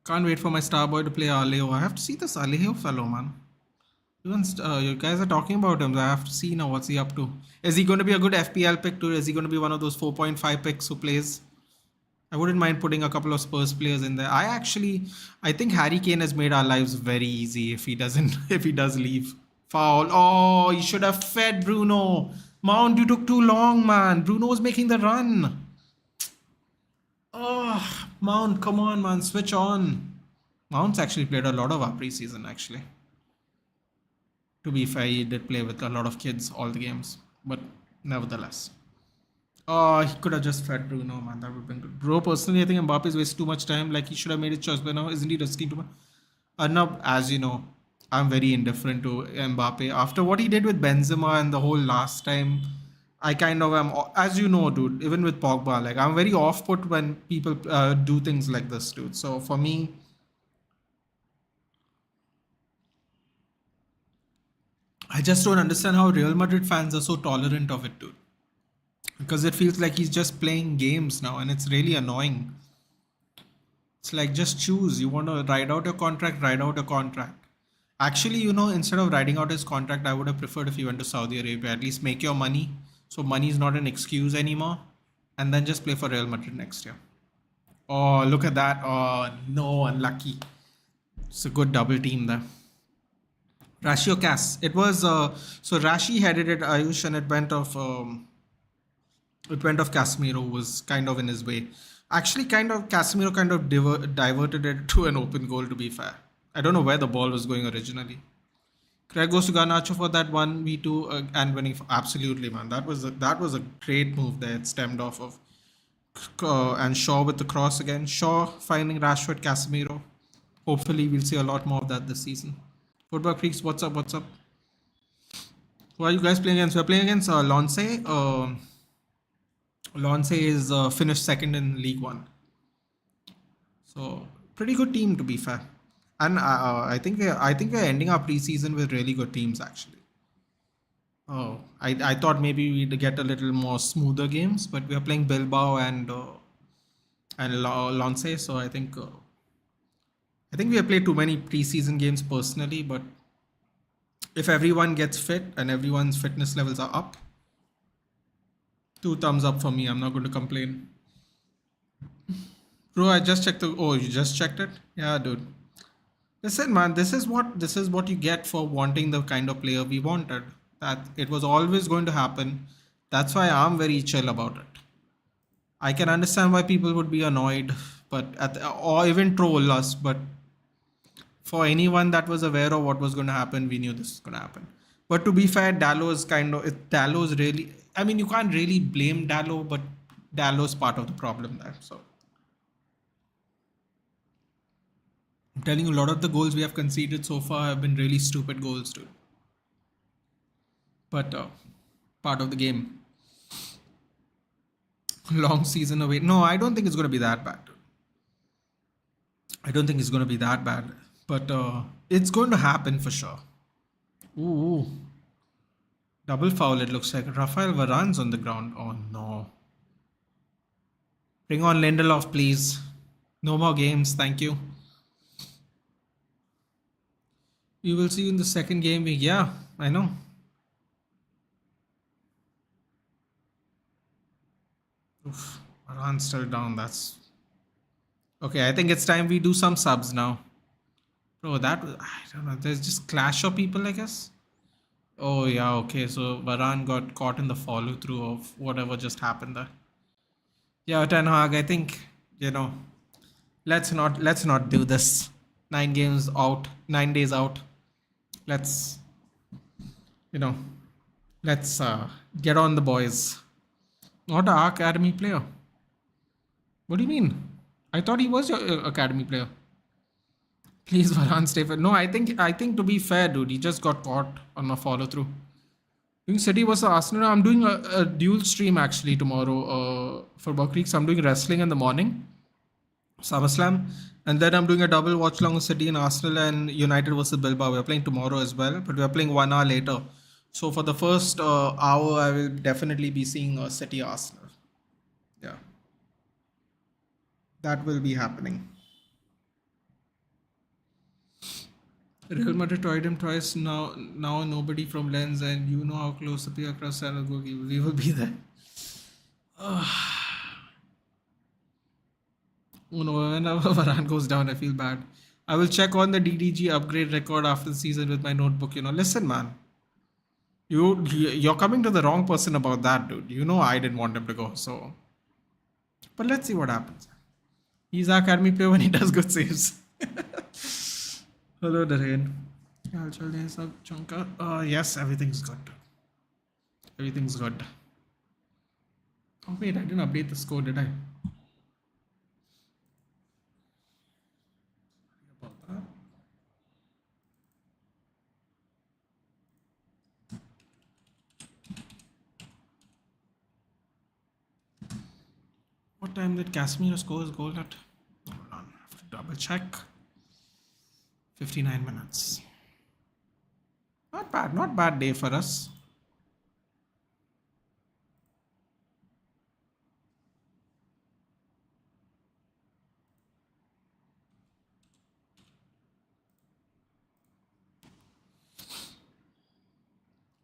Can't wait for my star boy to play Alejo. I have to see this Alejo fellow, man. Even you guys are talking about him. So I have to see now what's he up to. Is he going to be a good FPL pick too? Is he going to be one of those 4.5 picks who plays? I wouldn't mind putting a couple of Spurs players in there. I think Harry Kane has made our lives very easy if he does leave. Foul. Oh, you should have fed Bruno. Mount, you took too long, man. Bruno was making the run. Oh, Mount, come on, man. Switch on. Mount's actually played a lot of our preseason, actually. To be fair, he did play with a lot of kids all the games. But nevertheless. Oh, he could have just fed Bruno, man. That would have been good. Bro, personally, I think Mbappe's wasted too much time. Like, he should have made his choice by now. Isn't he risking too much? Arnab, as you know, I'm very indifferent to Mbappe. After what he did with Benzema and the whole last time, I kind of am, as you know, dude, even with Pogba, like, I'm very off-put when people do things like this, dude. So, for me, I just don't understand how Real Madrid fans are so tolerant of it, dude. Because it feels like he's just playing games now and it's really annoying. It's like, just choose. You want to ride out a contract. Actually, instead of riding out his contract, I would have preferred if he went to Saudi Arabia. At least make your money. So money is not an excuse anymore. And then just play for Real Madrid next year. Oh, look at that. Oh, no, unlucky. It's a good double team there. Rashi or Cass? It was, so Rashi headed it, Ayush, and it went off Casemiro, who was kind of in his way. Actually, Casemiro kind of diverted it to an open goal, to be fair. I don't know where the ball was going originally. Craig goes to Garnacho for that 1v2 and winning. Absolutely, man. That was a great move there. It stemmed off of and Shaw with the cross again. Shaw finding Rashford, Casemiro. Hopefully, we'll see a lot more of that this season. Football Freaks, what's up? Who are you guys playing against? We're playing against Lonsey. Lonsey is finished second in League One. So pretty good team, to be fair. And I think we're ending our preseason with really good teams, actually. Oh, I thought maybe we'd get a little more smoother games, but we are playing Bilbao and Lonsey. So I think we have played too many preseason games personally, but if everyone gets fit and everyone's fitness levels are up, 2 thumbs up for me. I'm not going to complain. Bro, I just checked oh, you just checked it? Yeah, dude. Listen, man, this is what you get for wanting the kind of player we wanted. That it was always going to happen. That's why I'm very chill about it. I can understand why people would be annoyed, or even troll us, but for anyone that was aware of what was going to happen, we knew this was going to happen. But to be fair, Dallow's really, I mean, you can't really blame Dallow, but Dallow's part of the problem there. So I'm telling you, a lot of the goals we have conceded so far have been really stupid goals, dude. But part of the game. Long season away. No, I don't think it's going to be that bad. I don't think it's going to be that bad. But it's going to happen for sure. Ooh. Double foul, it looks like. Rafael Varane's on the ground. Oh, no. Bring on Lindelof, please. No more games. Thank you. We will see you in the second game week. Yeah, I know. Oof. Varane still down. That's okay. I think it's time we do some subs now. Bro, that was, I don't know. There's just clash of people, I guess. Oh yeah, okay. So Varane got caught in the follow through of whatever just happened there. Yeah, Ten Hag. I think you know. Let's not do this. 9 games out, 9 days out. Let's you know. Let's get on the boys. Not a academy player. What do you mean? I thought he was your academy player. Please, Varane, stay fair. No, I think to be fair, dude, he just got caught on a follow through. Doing City versus Arsenal. I'm doing a dual stream actually tomorrow for Buck Creek. So I'm doing wrestling in the morning, SummerSlam, and then I'm doing a double watch along with City and Arsenal and United versus Bilbao. We're playing tomorrow as well, but we're playing 1 hour later. So for the first hour, I will definitely be seeing City Arsenal. Yeah, that will be happening. Real Madrid tried him twice. Now nobody from Lens, and you know how close the Pia Cross and goalkeeper. We will be there. Oh no, whenever Varane goes down, I feel bad. I will check on the DDG upgrade record after the season with my notebook. Listen, man. You're coming to the wrong person about that, dude. You know I didn't want him to go, so. But let's see what happens. He's our academy player when he does good saves. Hello, Darren. Yes, everything's good. Everything's good. Oh wait, I didn't update the score, did I? What time did Casemiro score his goal at? Hold on, I have to double check. 59 minutes. Not bad day for us.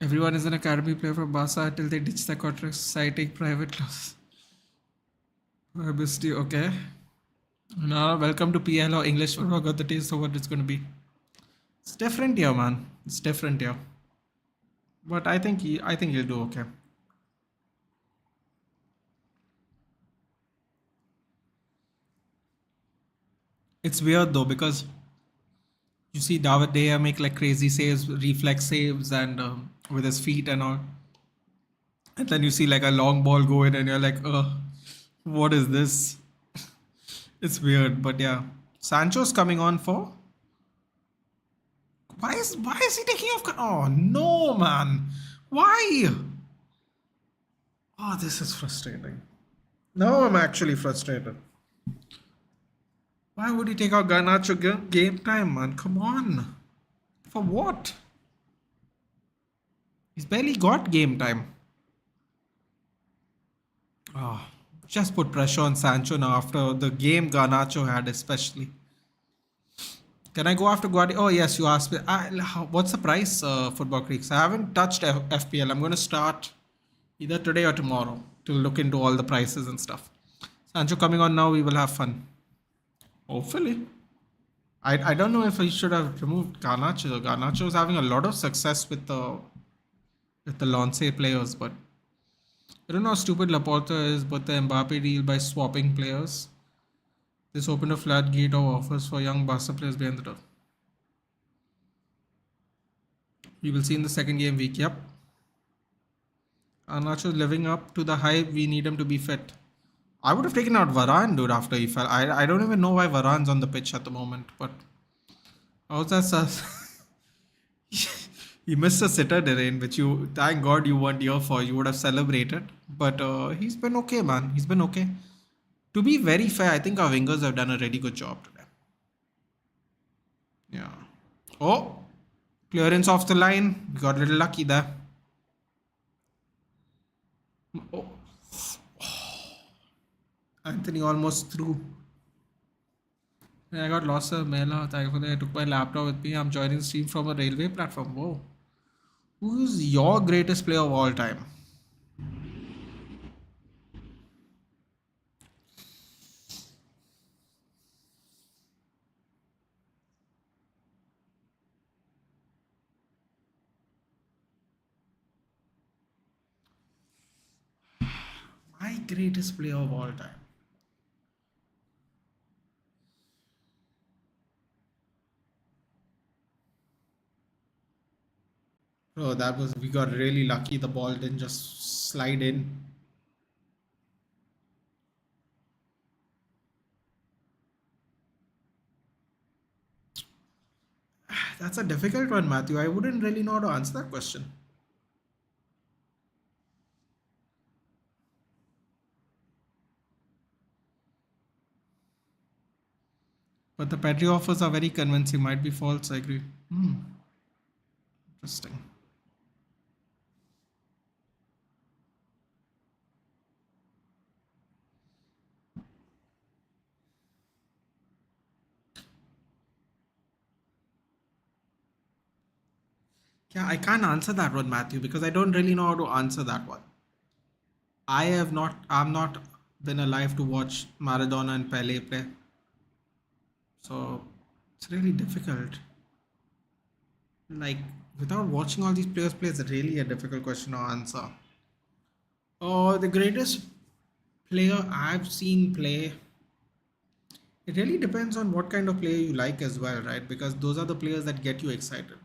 Everyone is an academy player for Barca until they ditch the contracts, citing private clause. Okay. Now, welcome to PL or English. I got the taste of what it's going to be. It's different here, man. It's different here. But I think he'll do okay. It's weird though because you see David De Gea make like crazy saves, reflex saves, and with his feet and all. And then you see like a long ball go in, and you're like, what is this? It's weird, but yeah. Sancho's coming on for. Why is he taking off? Oh no, man! Why? Oh, this is frustrating. Now I'm actually frustrated. Why would he take out Garnacho game time, man? Come on. For what? He's barely got game time. Oh, just put pressure on Sancho now after the game Garnacho had, especially. Can I go after Guardiola? Oh, yes, you asked me. What's the price, Football Creeks? I haven't touched FPL. I'm going to start either today or tomorrow to look into all the prices and stuff. Sancho coming on now, we will have fun. Hopefully. I don't know if I should have removed Garnacho. Garnacho is having a lot of success with the Lance players, but I don't know how stupid Laporta is, but the Mbappe deal by swapping players. This opened a floodgate of offers for young Barca players behind the turf. We will see in the second game week. Yep. Garnacho is living up to the hype. We need him to be fit. I would have taken out Varane, dude, after he fell. I don't even know why Varane's on the pitch at the moment, but how's that? He missed a sitter, Derain, which you, thank God you weren't here for. You would have celebrated. But he's been okay, man. He's been okay. To be very fair, I think our wingers have done a really good job today. Yeah. Oh, clearance off the line. We got a little lucky there. Oh. Anthony almost threw. I got lost of mail. Thankfully, I took my laptop with me. I'm joining the stream from a railway platform. Whoa. Who's your greatest player of all time? greatest player of all time. Oh, that was, we got really lucky. The ball didn't just slide in. That's a difficult one, Matthew. I wouldn't really know how to answer that question. But the Pedri offers are very convincing. Might be false, I agree. Interesting. Yeah, I can't answer that one, Matthew, because I don't really know how to answer that one. I'm not been alive to watch Maradona and Pele play. So it's really difficult. Like, without watching all these players play, it's really a difficult question to answer. Oh, the greatest player I've seen play, it really depends on what kind of player you like as well, right? Because those are the players that get you excited.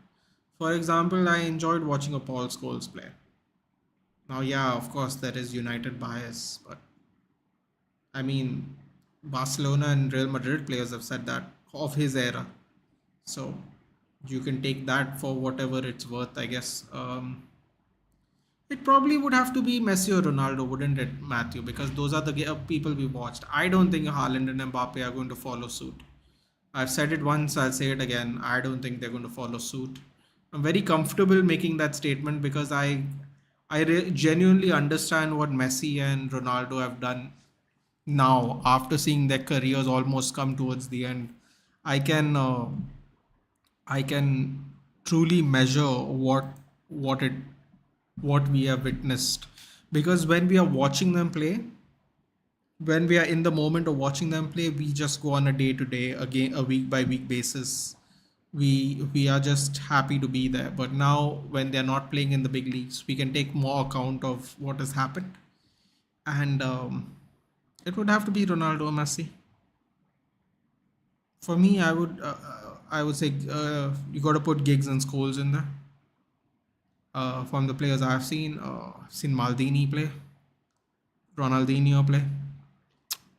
For example, I enjoyed watching a Paul Scholes play. Now, yeah, of course, there is United bias, but I mean, Barcelona and Real Madrid players have said that of his era. So you can take that for whatever it's worth, I guess. It probably would have to be Messi or Ronaldo, wouldn't it, Matthew? Because those are the people we watched. I don't think Haaland and Mbappe are going to follow suit. I've said it once, I'll say it again. I don't think they're going to follow suit. I'm very comfortable making that statement because I genuinely understand what Messi and Ronaldo have done now after seeing their careers almost come towards the end. I can I can truly measure what it what we have witnessed, because when we are watching them play, when we are in the moment of watching them play, we just go on a day to day, again a week by week basis. We are just happy to be there. But now when they're not playing in the big leagues, we can take more account of what has happened, and it would have to be Ronaldo or Messi. For me, I would say you got to put Giggs and Scholes in there. From the players I've seen Maldini play, Ronaldinho play,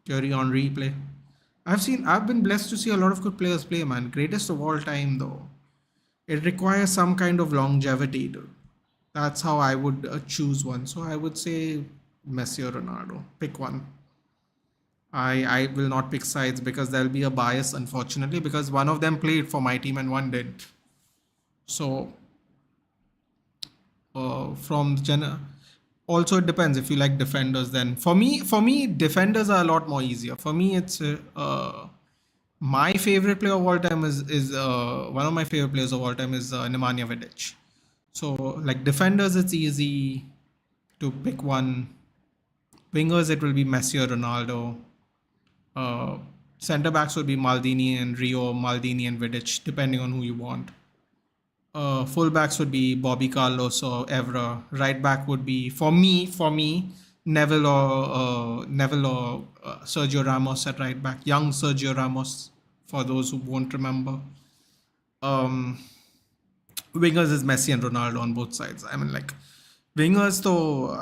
Thierry Henry play. I've been blessed to see a lot of good players play, man. Greatest of all time, though. It requires some kind of longevity, dude. That's how I would choose one. So I would say Messi or Ronaldo. Pick one. I will not pick sides because there'll be a bias, unfortunately, because one of them played for my team and one didn't. So from Jenna. Also, it depends if you like defenders. Then for me, defenders are a lot more easier. For me, it's my favorite player of all time is one of my favorite players of all time is Nemanja Vidic. So like defenders, it's easy to pick one. Wingers, it will be Messi or Ronaldo. Uh, Center backs would be Maldini and Rio, Maldini and Vidic, depending on who you want. Fullbacks would be Bobby Carlos or Evra. Right back would be for me, Neville or Sergio Ramos at right back. Young Sergio Ramos, for those who won't remember. Um, Wingers is Messi and Ronaldo on both sides. I mean, like wingers, though.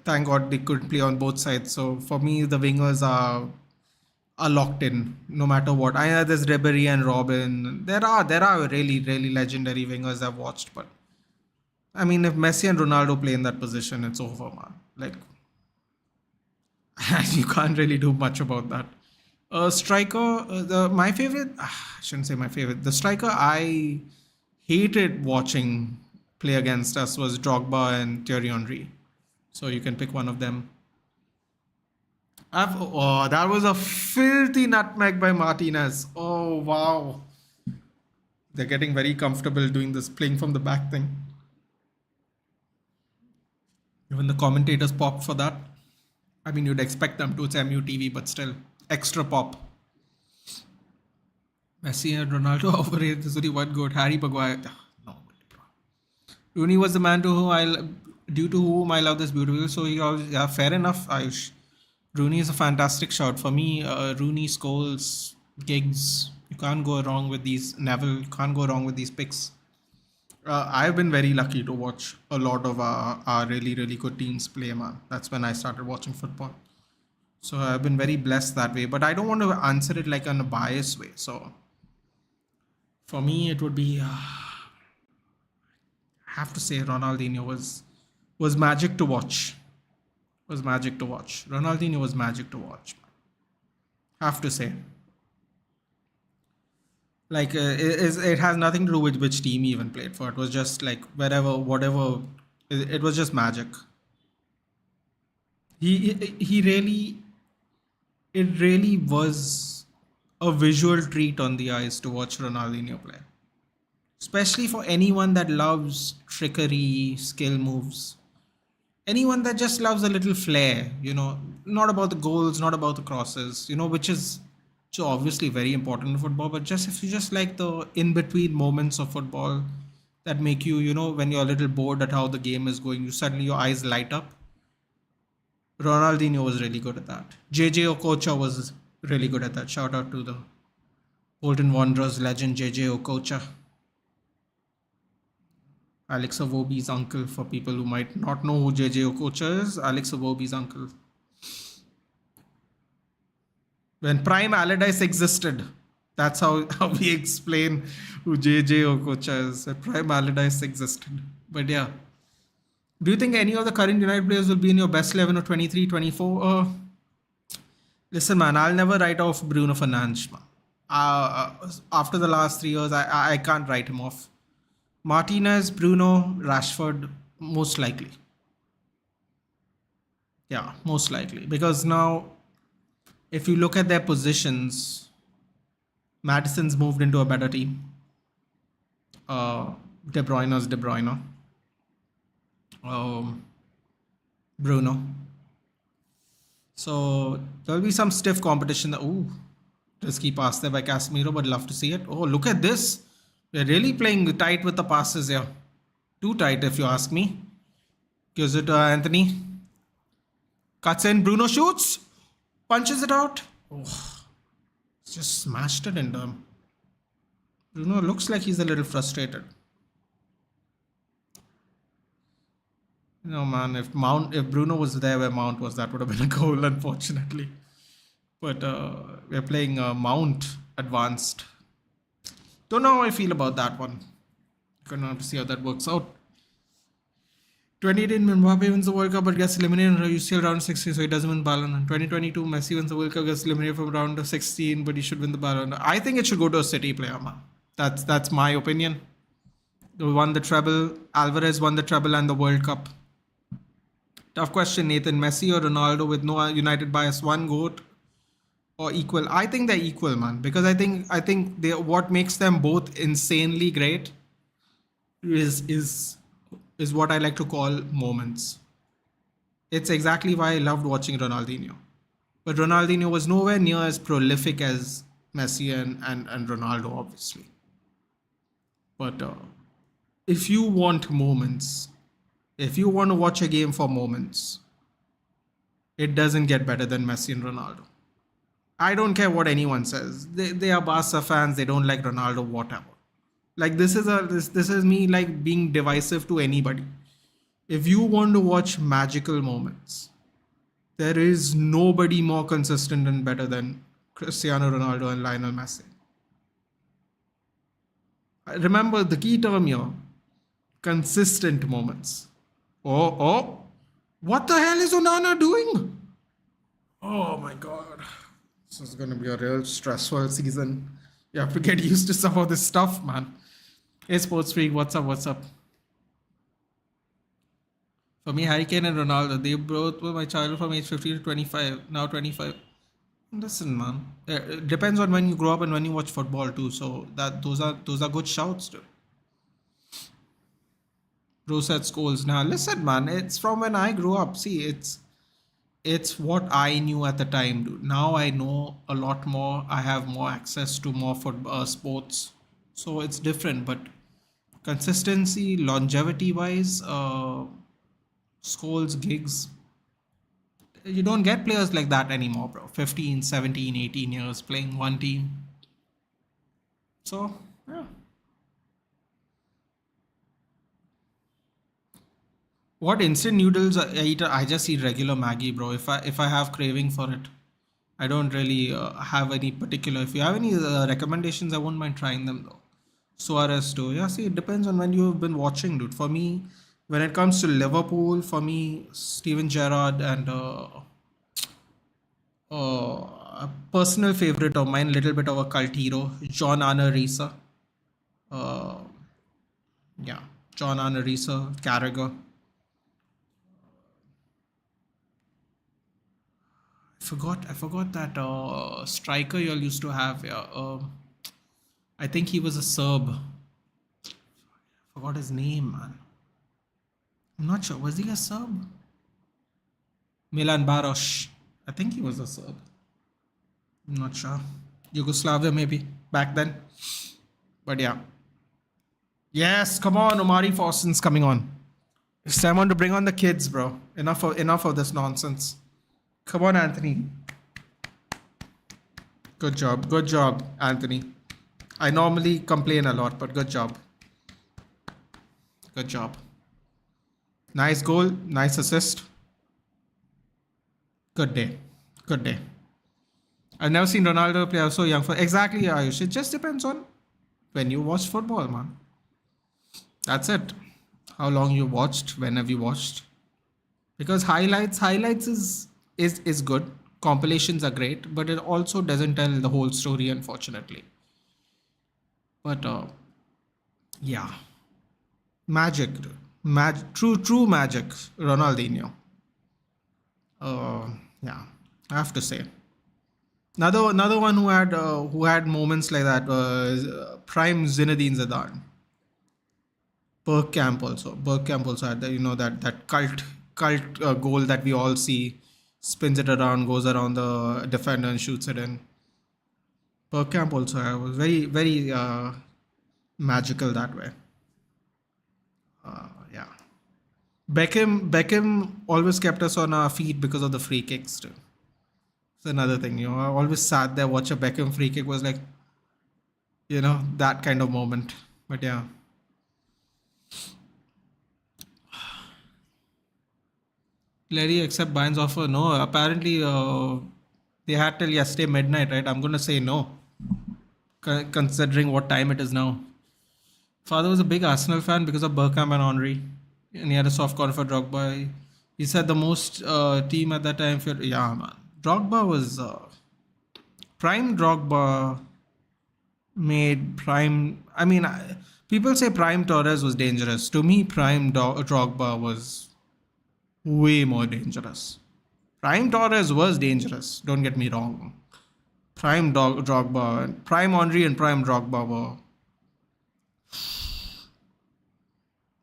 Thank God they could play on both sides. So for me, the wingers are locked in no matter what. I know there's Ribery and Robin. There are really legendary wingers I've watched, but I mean if Messi and Ronaldo play in that position, it's over, man. Like you can't really do much about that. Striker, the my favorite. I shouldn't say my favorite. The striker I hated watching play against us was Drogba and Thierry Henry. So you can pick one of them. That was a filthy nutmeg by Martinez. Oh wow, they're getting very comfortable doing this playing from the back thing. Even the commentators popped for that. I mean, you'd expect them to. It's MUTV, but still extra pop. Messi and Ronaldo overrated. There's only one good. Harry Maguire. No, Rooney was the man to who I due to whom I love this beautiful. So yeah, fair enough, Ayush. Rooney is a fantastic shot for me. Rooney, Scholes, Giggs. You can't go wrong with these. Neville, you can't go wrong with these picks. I've been very lucky to watch a lot of our really really good teams play, man. That's when I started watching football. So I've been very blessed that way. But I don't want to answer it like in a biased way. So for me, it would be have to say Ronaldinho was magic to watch. Was magic to watch. Ronaldinho was magic to watch. Have to say. Like it has nothing to do with which team he even played for. It was just like wherever, whatever. It was just magic. He really, it really was a visual treat on the eyes to watch Ronaldinho play, especially for anyone that loves trickery, skill moves, anyone that just loves a little flair, not about the goals, not about the crosses, which is so obviously very important in football, but just if you just like the in between moments of football that make you, when you're a little bored at how the game is going, you suddenly your eyes light up. Ronaldinho was really good at that. JJ Okocha was really good at that. Shout out to the Bolton Wanderers legend JJ Okocha. Alex Iwobi's uncle, for people who might not know who JJ Okocha is. Alex Iwobi's uncle. When Prime Allardyce existed, that's how we explain who JJ Okocha is. Prime Allardyce existed. But yeah. Do you think any of the current United players will be in your best 11 or 23, 24? Listen, man, I'll never write off Bruno Fernandes. After the last 3 years, I can't write him off. Martinez, Bruno, Rashford, most likely. Yeah, most likely. Because now, if you look at their positions, Madison's moved into a better team. De Bruyne's De Bruyne. Bruno. So there'll be some stiff competition. Risky pass there by Casemiro, but love to see it. Oh, look at this. We're really playing tight with the passes here. Too tight, if you ask me. Gives it to Anthony. Cuts in. Bruno shoots. Punches it out. Oh, just smashed it into him. Bruno looks like he's a little frustrated. No, man, if Bruno was there where Mount was, that would have been a goal, unfortunately. But we're playing Mount advanced. Don't know how I feel about that one. Gonna have to see how that works out. 2018 Mbappe wins the World Cup but gets eliminated in UCL round 16, so he doesn't win Ballon d'Or. 2022 Messi wins the World Cup, gets eliminated from round of 16, but he should win the Ballon d'Or. I think it should go to a City player, man. That's my opinion. They won the treble. Alvarez won the treble and the World Cup. Tough question, Nathan. Messi or Ronaldo with no United bias? One GOAT or equal? I think they're equal, man. Because I think they what makes them both insanely great is what I like to call moments. It's exactly why I loved watching Ronaldinho. But Ronaldinho was nowhere near as prolific as Messi and Ronaldo, obviously. But if you want moments, if you want to watch a game for moments, it doesn't get better than Messi and Ronaldo. I don't care what anyone says. They are Barca fans. They don't like Ronaldo, whatever. Like this is me like being divisive to anybody. If you want to watch magical moments, there is nobody more consistent and better than Cristiano Ronaldo and Lionel Messi. Remember the key term here: consistent moments. Oh, what the hell is Onana doing? Oh my god. This is going to be a real stressful season. You have to get used to some of this stuff, man. Hey, Sports Freak, what's up? For me, Harry Kane and Ronaldo, they both were my childhood from age 15 to 25, now 25. Listen, man. It depends on when you grow up and when you watch football too. So those are good shouts too. Bro said Scholes. Now listen, man. It's from when I grew up. See, it's what I knew at the time, dude. Now I know a lot more. I have more access to more football, sports, so it's different. But consistency, longevity wise, Scholes, Giggs. You don't get players like that anymore, bro. 15, 17, 18 years playing one team. So, yeah. What instant noodles I eat? I just eat regular Maggi, bro. If I have craving for it, I don't really have any particular. If you have any recommendations, I won't mind trying them though. Suarez too. Yeah, see, it depends on when you've been watching, dude. For me, when it comes to Liverpool, for me, Steven Gerrard and a personal favorite of mine, little bit of a cult hero, John Arne Riise. Uh, yeah, John Arne Riise, Carragher. I forgot that striker you all used to have. Yeah, I think he was a Serb. Forgot his name, man. I'm not sure. Was he a Serb? Milan Baros. I think he was a Serb. I'm not sure. Yugoslavia, maybe back then. But yeah. Yes, come on, Omari Fawson's coming on. It's time on to bring on the kids, bro. Enough of this nonsense. Come on, Anthony. Good job, Anthony. I normally complain a lot, but good job. Good job. Nice goal, nice assist. Good day. Good day. I've never seen Ronaldo play so young. Exactly, Ayush. It just depends on when you watch football, man. That's it. How long you watched, when have you watched? Because highlights is good. Compilations are great, but it also doesn't tell the whole story, unfortunately. But yeah, magic, true magic, Ronaldinho. Yeah, I have to say. Another one who had moments like that was prime Zinedine Zidane. Bergkamp also had that cult goal that we all see, spins it around, goes around the defender and shoots it in. Bergkamp also was very magical that way. Yeah, Beckham always kept us on our feet because of the free kicks too. It's another thing, I always sat there, watch a Beckham free kick was like, that kind of moment. But yeah. Larry accept Bayern's offer? No, apparently they had till yesterday midnight, right? I'm gonna say no, considering what time it is now. Father was a big Arsenal fan because of Bergkamp and Henry, and he had a soft corner for Drogba. He said the most team at that time. Yeah, man. Drogba was prime. Drogba made prime. I mean, people say prime Torres was dangerous. To me, prime Drogba was way more dangerous. Prime Torres was dangerous. Don't get me wrong. Prime Drogba, prime Henry, and prime Drogba were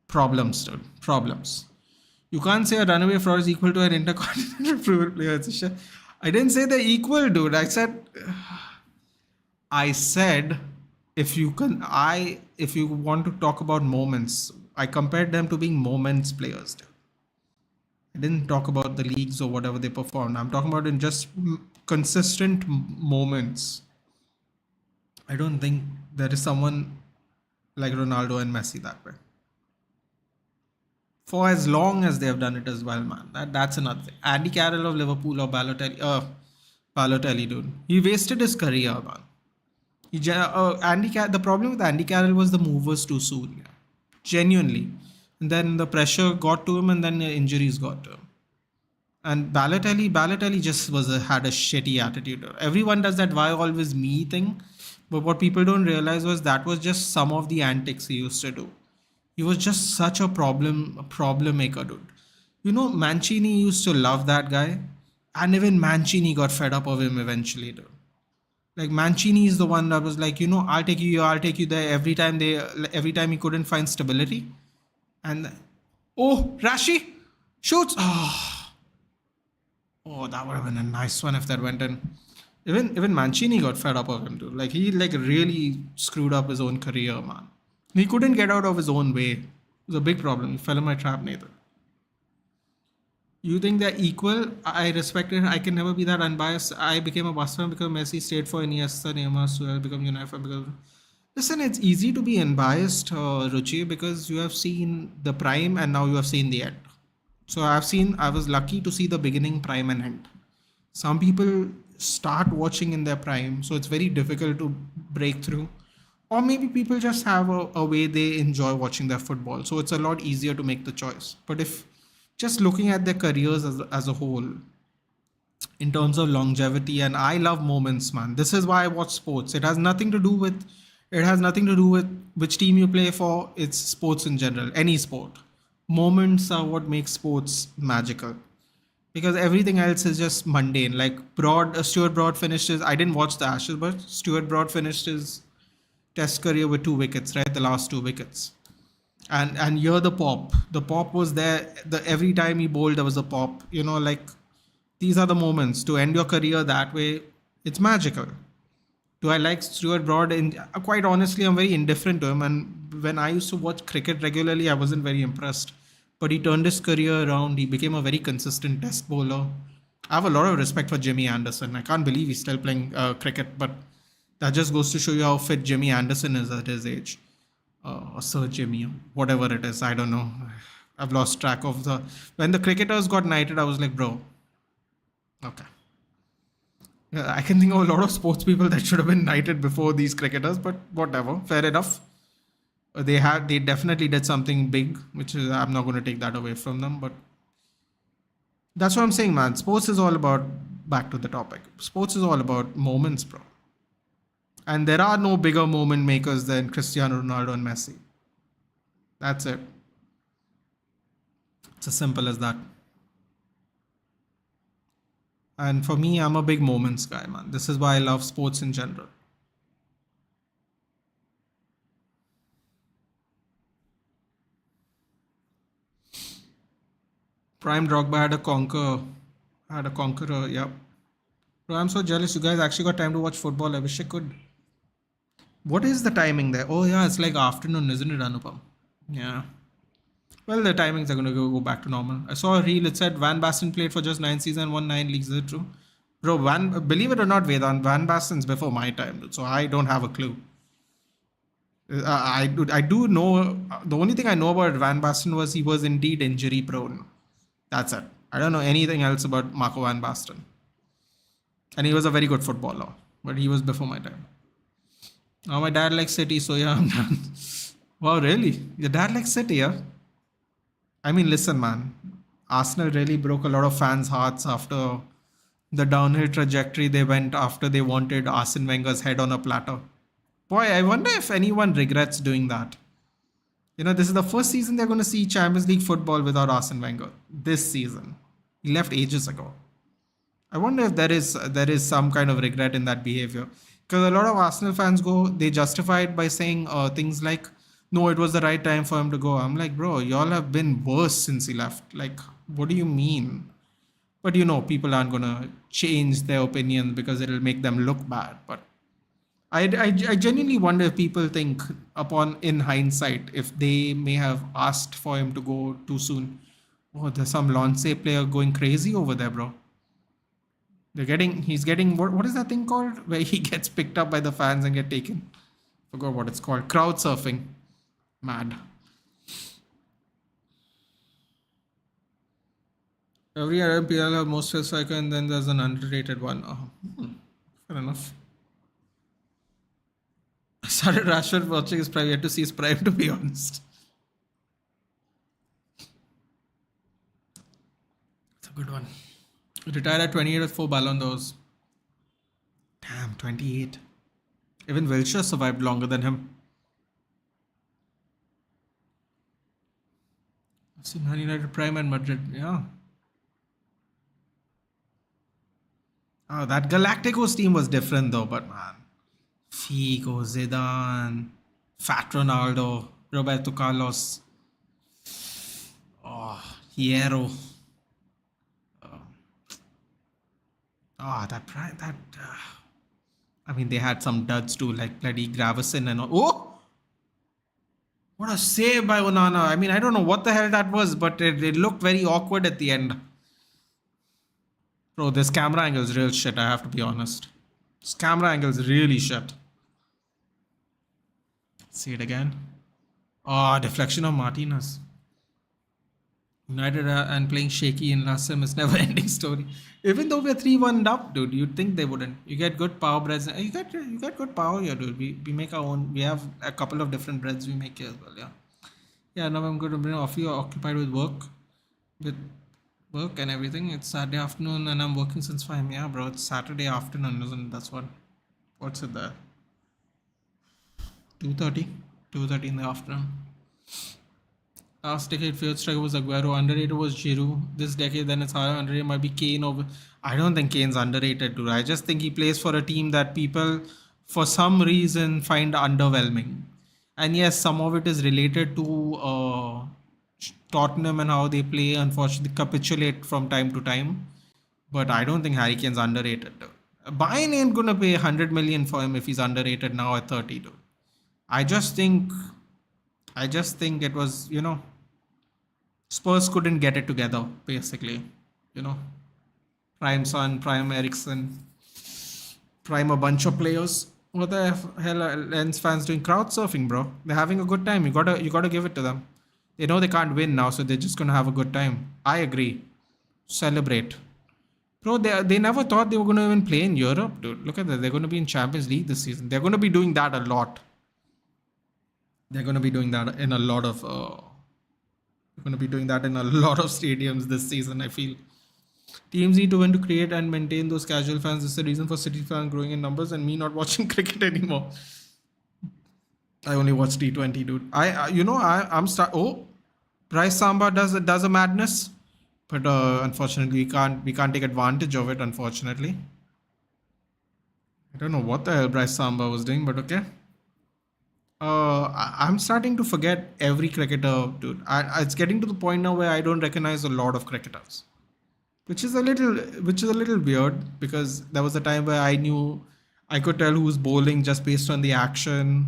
problems, dude. Problems. You can't say a runaway fraud is equal to an intercontinental proven player. I didn't say they're equal, dude. I said if you want to talk about moments, I compared them to being moments players, dude. I didn't talk about the leagues or whatever they performed. I'm talking about in just consistent moments. I don't think there is someone like Ronaldo and Messi that way. For as long as they have done it as well, man. That's another thing. Andy Carroll of Liverpool or Balotelli, dude. He wasted his career, man. The problem with Andy Carroll was the move was too soon. Yeah. Genuinely. And then the pressure got to him and then injuries got to him. And Balotelli just had a shitty attitude. Everyone does that why always me thing. But what people don't realize was that was just some of the antics he used to do. He was just such a problem maker, dude. Mancini used to love that guy. And even Mancini got fed up of him eventually, dude. Like Mancini is the one that was like, I'll take you here, I'll take you there. Every time he couldn't find stability. And Rashi shoots. Oh, that would have been a nice one if that went in. Even Mancini got fed up of him too. Like he really screwed up his own career, man. He couldn't get out of his own way. It was a big problem. He fell in my trap, Nathan. You think they're equal? I respect it. I can never be that unbiased. I became a Barcelona because Messi stayed for Iniesta, Neymar, Suarez become United because. Listen, it's easy to be unbiased, Ruchi, because you have seen the prime and now you have seen the end. So I was lucky to see the beginning, prime, and end. Some people start watching in their prime, so it's very difficult to break through. Or maybe people just have a way they enjoy watching their football, so it's a lot easier to make the choice. But if just looking at their careers as a whole, in terms of longevity, and I love moments, man. This is why I watch sports. It has nothing to do with which team you play for. It's sports in general, any sport. Moments are what makes sports magical, because everything else is just mundane. Like Stuart Broad finished his. I didn't watch the Ashes, but Stuart Broad finished his Test career with 2 wickets, right? The last 2 wickets, and you're the pop. The pop was there. Every time he bowled, there was a pop. Like these are the moments to end your career that way. It's magical. Do I like Stuart Broad? Quite honestly, I'm very indifferent to him. And when I used to watch cricket regularly, I wasn't very impressed. But he turned his career around. He became a very consistent test bowler. I have a lot of respect for Jimmy Anderson. I can't believe he's still playing cricket, but that just goes to show you how fit Jimmy Anderson is at his age. Or Sir Jimmy, whatever it is. I don't know. I've lost track of when the cricketers got knighted, I was like, bro, okay. Yeah, I can think of a lot of sports people that should have been knighted before these cricketers, but whatever, fair enough. They definitely did something big, which is, I'm not going to take that away from them, but that's what I'm saying, man. Sports is all about, back to the topic. Sports is all about moments, bro. And there are no bigger moment makers than Cristiano Ronaldo and Messi. That's it. It's as simple as that. And for me, I'm a big moments guy, man. This is why I love sports in general. Prime Drogba had a conqueror, yep. Bro, I'm so jealous. You guys actually got time to watch football. I wish I could. What is the timing there? Oh yeah, it's like afternoon, isn't it, Anupam? Yeah. Well, the timings are going to go back to normal. I saw a reel. It said Van Basten played for just 9 seasons and won 9 leagues. Is it true? Bro, believe it or not, Vedant, Van Basten's before my time, so I don't have a clue. I do know. The only thing I know about Van Basten was he was indeed injury prone. That's it. I don't know anything else about Marco Van Basten. And he was a very good footballer, but he was before my time. Now my dad likes City, so yeah, I'm done. Wow, really? Your dad likes City, yeah? I mean, listen, man. Arsenal really broke a lot of fans' hearts after the downhill trajectory they went after they wanted Arsene Wenger's head on a platter. Boy, I wonder if anyone regrets doing that. This is the first season they're going to see Champions League football without Arsene Wenger. This season. He left ages ago. I wonder if there is some kind of regret in that behavior. Because a lot of Arsenal fans they justify it by saying things like, no, it was the right time for him to go. I'm like, bro, y'all have been worse since he left. Like, what do you mean? But people aren't going to change their opinions because it'll make them look bad. But I genuinely wonder if people think in hindsight, if they may have asked for him to go too soon. Oh, there's some Lance player going crazy over there, bro. He's getting, what is that thing called? Where he gets picked up by the fans and get taken. Forgot what it's called. Crowd surfing. Mad. Every Arab PL have most fair striker and then there's an underrated one. Oh, fair enough. I started Rashford watching his prime, yet to see his prime, to be honest. It's a good one. Retired at 28 with 4 Ballon d'Ors. Damn, 28. Even Wilshere survived longer than him. I've seen Man United prime and Madrid, yeah. Oh, that Galacticos team was different though, but man. Figo, Zidane, Fat Ronaldo, Roberto Carlos, Hierro. I mean, they had some duds too, like bloody Gravison and all. Oh! What a save by Onana. I mean, I don't know what the hell that was, but it looked very awkward at the end. Bro, this camera angle is real shit, I have to be honest. This camera angle is really shit. See it again. Oh, deflection of Martinez. United and playing shaky in last sem is never ending story. Even though we're 3-1 up, dude, you'd think they wouldn't. You get good power breads. You get good power here, dude. We make our own. We have a couple of different breads we make here as well, yeah. Yeah, now I'm going to bring off you occupied with work and everything. It's Saturday afternoon and I'm working since 5. Yeah, bro, it's Saturday afternoon, isn't it? That's what's it there? 2:30? 2:30 in the afternoon. Last decade, favorite striker was Aguero. Underrated was Giroud. This decade, then it's higher. Underrated might be Kane. I don't think Kane's underrated, dude. I just think he plays for a team that people, for some reason, find underwhelming. And yes, some of it is related to Tottenham and how they play. Unfortunately, capitulate from time to time. But I don't think Harry Kane's underrated, dude. Bayern ain't gonna pay 100 million for him if he's underrated now at 30, dude. I just think it was, Spurs couldn't get it together, basically. Prime Son, Prime Ericsson, Prime a bunch of players. What the hell are Lens fans doing? Crowd surfing, bro. They're having a good time. You gotta give it to them. They know they can't win now, so they're just gonna have a good time. I agree. Celebrate. Bro, they never thought they were gonna even play in Europe, dude. Look at that. They're gonna be in Champions League this season. They're gonna be doing that a lot. They're going to be doing that in a lot of stadiums this season, I feel. Teams need to win to create and maintain those casual fans. This is the reason for City fans growing in numbers and me not watching cricket anymore. I only watch T20, dude. Bryce Samba does a madness, but unfortunately we can't take advantage of it, unfortunately. I don't know what the hell Bryce Samba was doing, but okay. I'm starting to forget every cricketer, dude. It's getting to the point now where I don't recognize a lot of cricketers, which is a little weird because there was a time where I could tell who was bowling just based on the action.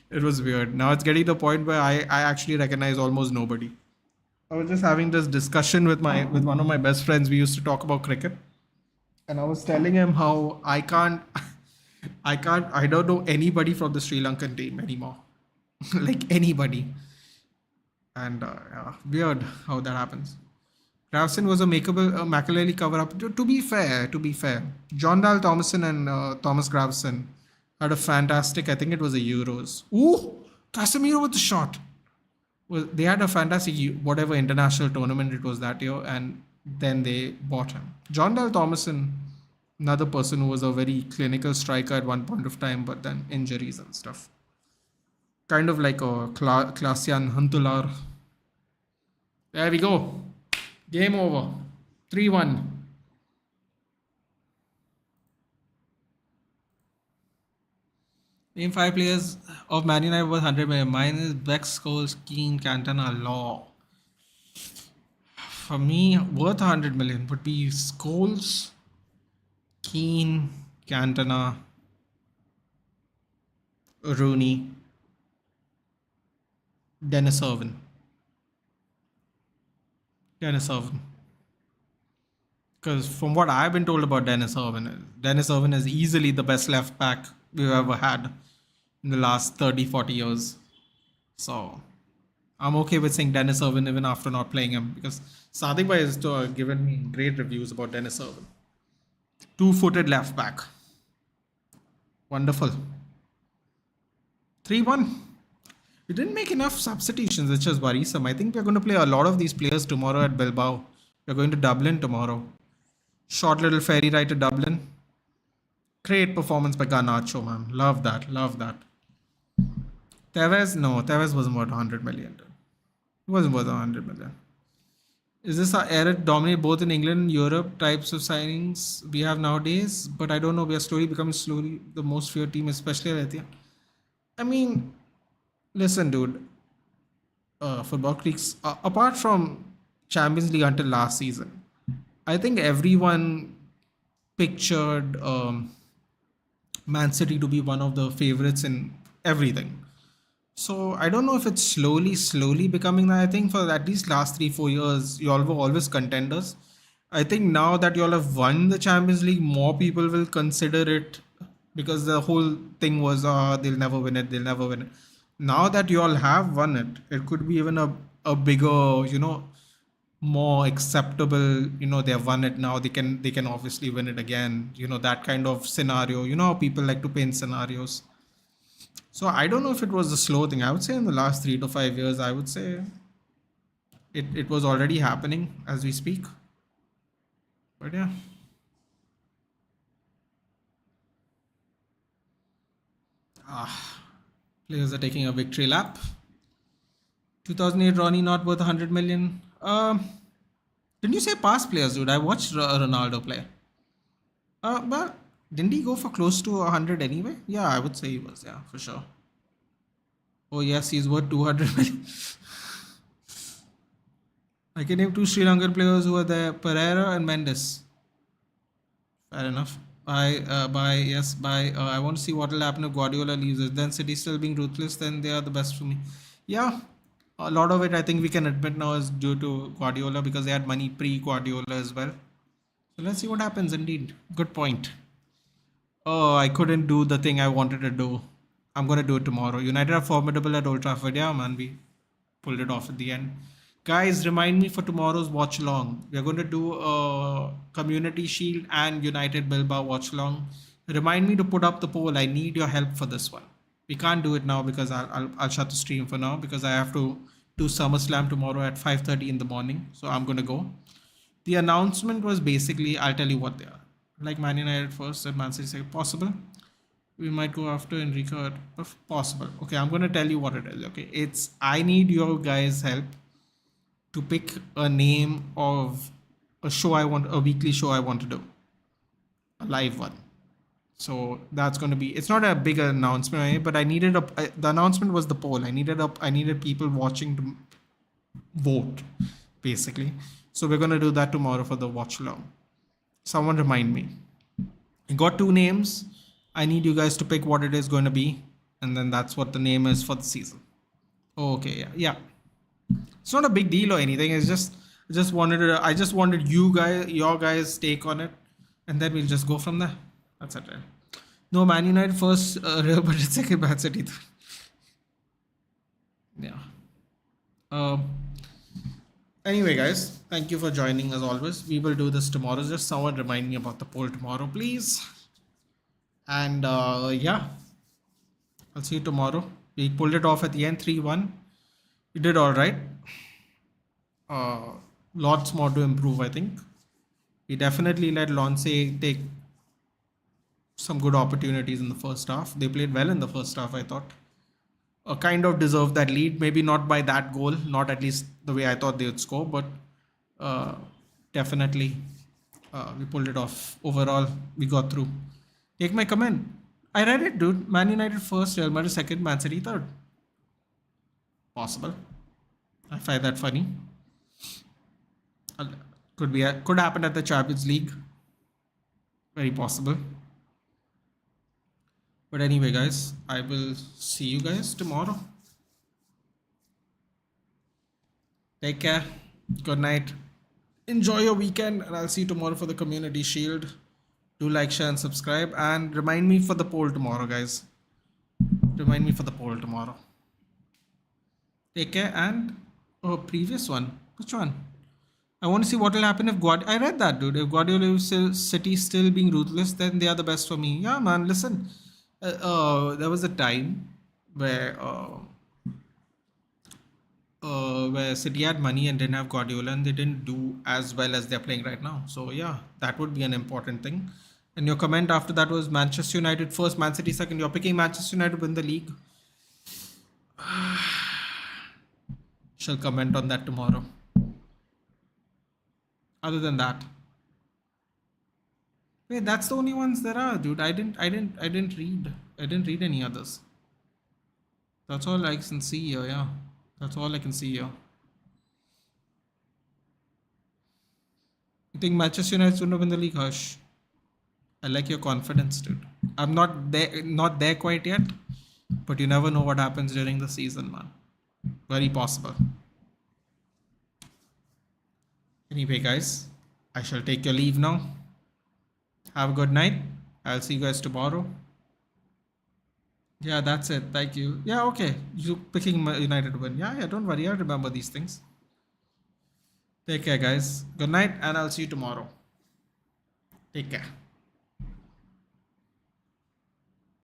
It was weird. Now it's getting to the point where I actually recognize almost nobody. I was just having this discussion with one of my best friends. We used to talk about cricket, and I was telling him how I don't know anybody from the Sri Lankan team anymore. Like anybody. And weird how that happens. Gravesen was a Makelele cover up. To be fair, John Dal Thomason and Thomas Gravesen had a fantastic, I think it was a Euros. Ooh, Casemiro with the shot. Well, they had a fantastic, whatever international tournament it was that year, and then they bought him. John Dal Thomason, another person who was a very clinical striker at one point of time, but then injuries and stuff. Kind of like a Klaasian Huntelaar. There we go. Game over. 3-1. Name 5 players of Man United worth 100 million. Mine is Beck, Scholes, Keane, Cantona, Law. For me, worth 100 million would be Scholes, Keane, Cantona, Rooney, Dennis Irwin. Because from what I've been told about Dennis Irwin is easily the best left back we've ever had in the last 30-40 years. So I'm okay with saying Dennis Irwin even after not playing him, because Sadiq Bhai has given me great reviews about Dennis Irwin. Two-footed left back. Wonderful. 3-1. We didn't make enough substitutions, which is worrisome. I think we're going to play a lot of these players tomorrow at Bilbao. We're going to Dublin tomorrow. Short little ferry ride to Dublin. Great performance by Garnacho, man. Love that. Tevez wasn't worth 100 million. It wasn't worth 100 million. Is this our era to dominate both in England and Europe types of signings we have nowadays? But I don't know. We are slowly becoming the most feared team, especially at Etihad. I mean, listen, dude. Football creeks, apart from Champions League until last season, I think everyone pictured Man City to be one of the favorites in everything. So I don't know if it's slowly becoming that. I think for at least last 3-4 years, you all were always contenders. I think now that y'all have won the Champions League, more people will consider it, because the whole thing was, they'll never win it, they'll never win it. Now that y'all have won it, it could be even a bigger, more acceptable, they have won it now, they can obviously win it again, that kind of scenario. How people like to paint scenarios. So I don't know if it was a slow thing. I would say in the last 3 to 5 years, I would say it was already happening as we speak. But yeah. Players are taking a victory lap. 2008 Ronnie not worth 100 million. Didn't you say past players, dude? I watched Ronaldo play. But didn't he go for close to 100 anyway? Yeah, I would say he was. Yeah, for sure. Oh yes, he's worth 200 million. I can name two Sri Lankan players who are there: Pereira and Mendes. Fair enough. Bye. I want to see what will happen if Guardiola leaves us. Then City still being ruthless, then they are the best for me. Yeah, a lot of it I think we can admit now is due to Guardiola, because they had money pre-Guardiola as well. So let's see what happens indeed. Good point. Oh, I couldn't do the thing I wanted to do. I'm going to do it tomorrow. United are formidable at Old Trafford. Yeah, man, we pulled it off at the end. Guys, remind me for tomorrow's watch along. We're going to do a Community Shield and United Bilbao watch along. Remind me to put up the poll. I need your help for this one. We can't do it now because I'll shut the stream for now, because I have to do SummerSlam tomorrow at 5:30 in the morning. So I'm going to go. The announcement was basically, I'll tell you what they are. Like Man United first and Man City second. Possible. We might go after Enrico. Possible. Okay, I'm going to tell you what it is. Okay, it's, I need your guys' help to pick a name of a weekly show I want to do, a live one. So that's going to be, it's not a big announcement, but I needed the announcement was the poll. I needed people watching to vote, basically. So we're going to do that tomorrow for the watch along. Someone remind me. I got 2 names. I need you guys to pick what it is going to be, and then that's what the name is for the season. Okay, yeah. It's not a big deal or anything. It's just I just wanted your guys' take on it, and then we'll just go from there. That's it. Right? No, Man United first, Real Madrid second, Man City third. Yeah. Anyway, guys, thank you for joining as always. We will do this tomorrow. Just someone remind me about the poll tomorrow, please. And yeah, I'll see you tomorrow. We pulled it off at the end, 3-1. We did all right. Lots more to improve, I think. We definitely let Lance take some good opportunities in the first half. They played well in the first half, I thought. Kind of deserved that lead. Maybe not by that goal, not at least the way I thought they would score, but definitely we pulled it off. Overall, we got through. Take my comment. I read it, dude. Man United first, Real Madrid second, Man City third. Possible. I find that funny. Could happen at the Champions League. Very possible. But anyway, guys, I will see you guys tomorrow. Take care. Good night. Enjoy your weekend, and I'll see you tomorrow for the Community Shield. Do like, share, and subscribe. And remind me for the poll tomorrow, guys. Remind me for the poll tomorrow. Take care. And previous one. Which one? I want to see what will happen if I read that, dude. If Guardiola City still being ruthless, then they are the best for me. Yeah, man. Listen. There was a time where City had money and didn't have Guardiola, and they didn't do as well as they're playing right now. So yeah, that would be an important thing. And your comment after that was Manchester United first, Man City second. You're picking Manchester United to win the league. Shall comment on that tomorrow. Other than that, wait, that's the only ones there are, dude. I didn't read any others. That's all I can see here. Yeah, that's all I can see here. You think Manchester United should win the league, Harsh? I like your confidence, dude. I'm not there quite yet, but you never know what happens during the season, man. Very possible. Anyway, guys, I shall take your leave now. Have a good night. I'll see you guys tomorrow. Yeah, that's it. Thank you. Yeah, okay. You picking United win. Yeah, don't worry. I remember these things. Take care, guys. Good night, and I'll see you tomorrow. Take care.